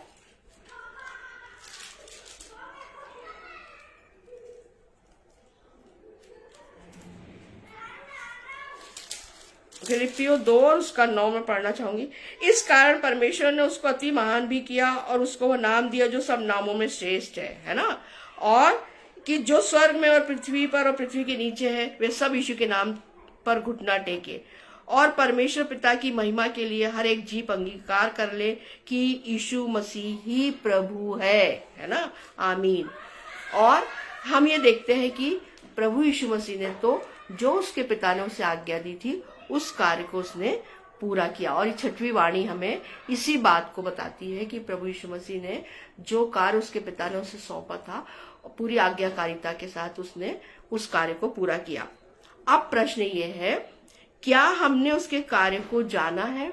फिलिपियो 2 और उसका 9 में पढ़ना चाहूंगी। इस कारण परमेश्वर ने उसको अति महान भी किया और उसको वह नाम दिया जो सब नामों में श्रेष्ठ है ना। और कि जो स्वर्ग में और पृथ्वी पर और पृथ्वी के नीचे है वे सब यीशु के नाम पर घुटना टेके और परमेश्वर पिता की महिमा के लिए हर एक जीव अंगीकार कर ले कि यीशु मसीह ही प्रभु है ना। आमीन। और हम ये देखते हैं कि प्रभु यीशु मसीह ने तो जो उसके पिता ने उसे आज्ञा दी थी उस कार्य को उसने पूरा किया। और ये 6वीं वाणी हमें इसी बात को बताती है कि प्रभु यीशु मसीह ने जो कार्य उसके पिता ने उसे सौंपा था पूरी आज्ञाकारिता के साथ उसने उस कार्य को पूरा किया। अब प्रश्न ये है, क्या हमने उसके कार्य को जाना है?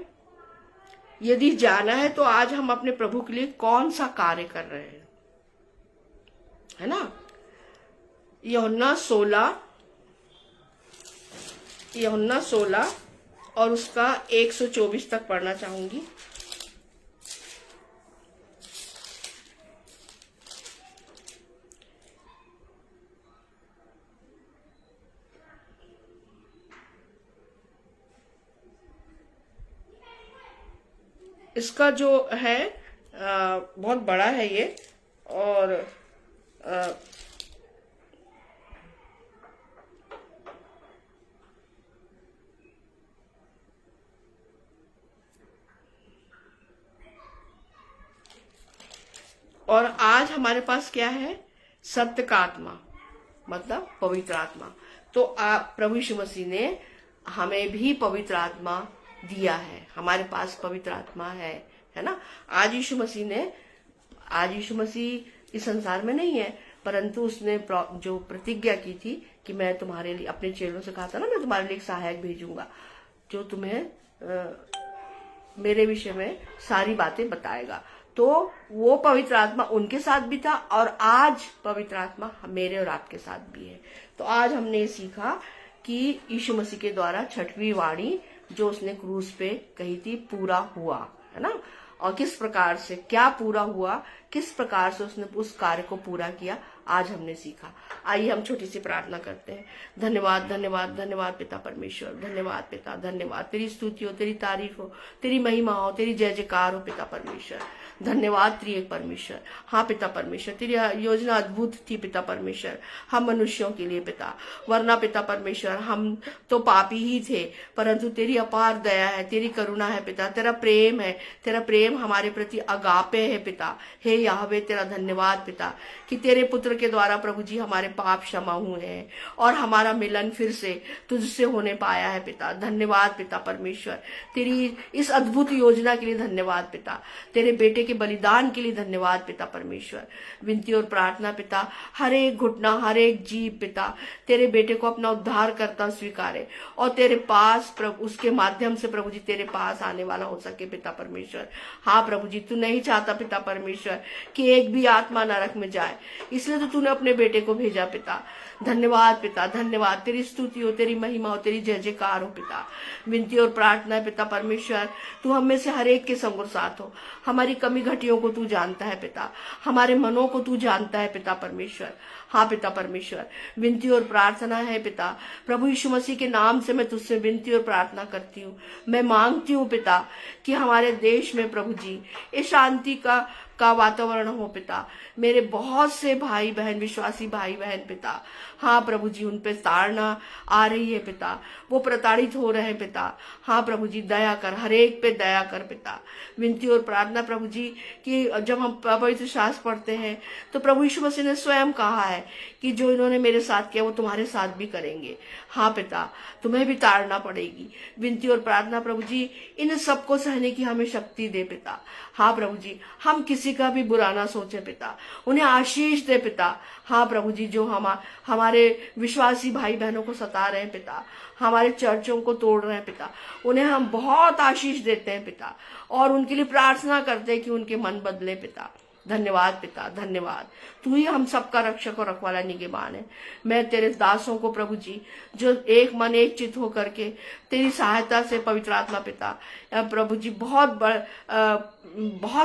यदि जाना है तो आज हम अपने प्रभु के लिए कौन सा कार्य कर रहे हैं, है ना। यूहन्ना 16 और उसका 124 तक पढ़ना चाहूंगी। इसका जो है बहुत बड़ा है ये, और आज हमारे पास क्या है? सत्य का आत्मा, मतलब पवित्र आत्मा। तो प्रभु यीशु मसीह ने हमें भी पवित्र आत्मा दिया है, हमारे पास पवित्र आत्मा है ना। आज यीशु मसीह इस संसार में नहीं है, परंतु उसने जो प्रतिज्ञा की थी कि मैं तुम्हारे लिए, अपने चेलों से कहा था ना, मैं तुम्हारे लिए एक सहायक भेजूंगा जो तुम्हें मेरे विषय में सारी बातें बताएगा। तो वो पवित्र आत्मा उनके साथ भी था और आज पवित्र आत्मा मेरे और आपके साथ भी है। तो आज हमने सीखा कि यीशु मसीह के द्वारा 6वीं वाणी जो उसने क्रूस पे कही थी पूरा हुआ, है ना। और किस प्रकार से क्या पूरा हुआ, किस प्रकार से उसने उस कार्य को पूरा किया, आज हमने सीखा। आइए हम छोटी सी प्रार्थना करते हैं। धन्यवाद धन्यवाद धन्यवाद पिता परमेश्वर, धन्यवाद पिता, धन्यवाद। तेरी स्तुति हो, तेरी तारीफ हो, तेरी महिमा हो, तेरी जय जयकार हो पिता परमेश्वर। धन्यवाद त्रिएक परमेश्वर। हाँ पिता परमेश्वर, तेरी योजना अद्भुत थी पिता परमेश्वर हम मनुष्यों के लिए पिता, वरना पिता परमेश्वर हम तो पापी ही थे, परंतु तेरी अपार दया है, तेरी करुणा है पिता, तेरा प्रेम है, तेरा प्रेम हमारे प्रति अगापे है पिता। हे याहवे तेरा धन्यवाद पिता कि तेरे पुत्र के द्वारा प्रभु जी हमारे पाप क्षमा हुए हैं और हमारा मिलन फिर से तुझसे होने पाया है पिता। धन्यवाद पिता परमेश्वर, तेरी इस अद्भुत योजना के लिए धन्यवाद पिता, तेरे बेटे के बलिदान के लिए धन्यवाद पिता परमेश्वर। विनती और प्रार्थना पिता, हर एक घुटना, हर एक जीव पिता तेरे बेटे को अपना उद्धार करता स्वीकारे और तेरे पास प्रभु, उसके माध्यम से प्रभु जी तेरे पास आने वाला हो सके पिता परमेश्वर। हाँ प्रभु जी, तू नहीं चाहता पिता परमेश्वर कि एक भी आत्मा नरक में जाए, इसलिए तो तूने अपने बेटे को भेजा पिता। धन्यवाद पिता, धन्यवाद। तेरी स्तुति हो, तेरी महिमा हो, तेरी जय जयकार हो पिता। विनती और प्रार्थना पिता परमेश्वर, तू हम में से हर एक के संग और साथ हो। हमारी कमी घटियों को तू जानता है पिता, हमारे मनों को तू जानता है पिता परमेश्वर। हाँ पिता परमेश्वर, विनती और प्रार्थना है पिता, प्रभु यीशु मसीह के नाम से मैं तुझसे विनती और प्रार्थना करती हूँ। मैं मांगती हूँ पिता कि हमारे देश में प्रभु जी इस शांति का वातावरण हो पिता। मेरे बहुत से भाई बहन, विश्वासी भाई बहन पिता, हाँ प्रभु जी उन पे ताड़ना आ रही है पिता, वो प्रताड़ित हो रहे हैं पिता। हाँ प्रभु जी दया कर, हर एक पे दया कर पिता। विनती और प्रार्थना प्रभु जी कि जब हम पवित्र शास्त्र पढ़ते हैं तो प्रभु यीशु मसीह ने स्वयं कहा है कि जो इन्होंने मेरे साथ किया वो तुम्हारे साथ भी करेंगे। हाँ पिता, तुम्हें भी ताड़ना पड़ेगी। विनती और प्रार्थना प्रभु जी इन सबको सहने की हमें शक्ति दे पिता। हाँ प्रभु जी, हम किसी का भी बुरा ना सोचे पिता, उन्हें आशीष दे पिता। हाँ प्रभु जी, जो हमारे विश्वासी भाई बहनों को सता रहे हैं पिता, हमारे चर्चों को तोड़ रहे हैं पिता, उन्हें हम बहुत आशीष देते हैं पिता और उनके लिए प्रार्थना करते हैं कि उनके मन बदले पिता। धन्यवाद पिता, धन्यवाद। तू ही हम सबका रक्षक और रखवाला निगहबान है। मैं तेरे दासों को प्रभु जी, जो एक मन एक चित होकर के तेरी सहायता से पवित्र आत्मा पिता, प्रभु जी बहुत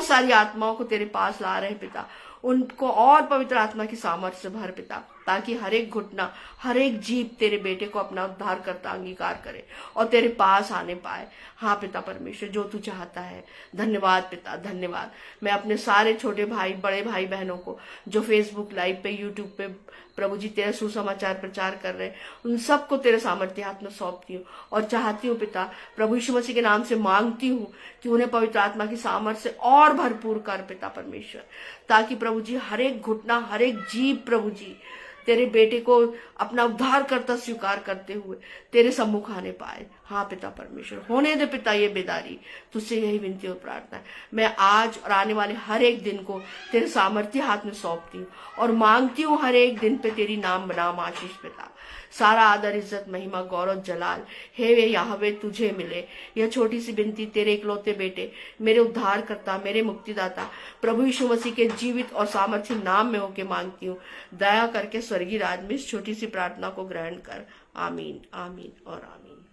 सारी आत्माओं को तेरे पास ला रहे हैं पिता, उनको और पवित्र आत्मा की सामर्थ्य से भर पिता, ताकि हर एक घुटना, हर एक जीव तेरे बेटे को अपना उद्धार करता अंगीकार करे और तेरे पास आने पाए। हाँ पिता परमेश्वर, जो तू चाहता है। धन्यवाद पिता, धन्यवाद। मैं अपने सारे छोटे भाई, बड़े भाई बहनों को जो फेसबुक लाइव पे, यूट्यूब पे प्रभु जी तेरे सुसमाचार प्रचार कर रहे हैं, उन सबको तेरे सामर्थ्य हाथ में सौंपती हूँ और चाहती हूँ पिता, प्रभु यीशु मसीह के नाम से मांगती हूँ कि उन्हें पवित्र आत्मा की सामर्थ्य से और भरपूर कर पिता परमेश्वर, ताकि प्रभु जी हर एक घुटना, हर एक जीव प्रभु जी तेरे बेटे को अपना उद्धार करता स्वीकार करते हुए तेरे सम्मुख आने पाए। हाँ पिता परमेश्वर, होने दे पिता ये बेदारी, तुझसे यही विनती और प्रार्थना है। मैं आज और आने वाले हर एक दिन को तेरे सामर्थ्य हाथ में सौंपती हूँ और मांगती हूँ हर एक दिन पे तेरी नाम बनाम आशीष पिता। सारा आदर, इज्जत, महिमा, गौरव, जलाल हे वे याहवे तुझे मिले। यह छोटी सी विनती तेरे इकलौते बेटे, मेरे उद्धार करता, मेरे मुक्तिदाता प्रभु यीशु मसीह के जीवित और सामर्थ्य नाम में होके मांगती हूँ। दया करके स्वर्गीय राज में इस छोटी सी प्रार्थना को ग्रहण कर। आमीन, आमीन और आमीन।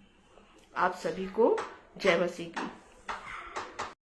आप सभी को जय मसीह की।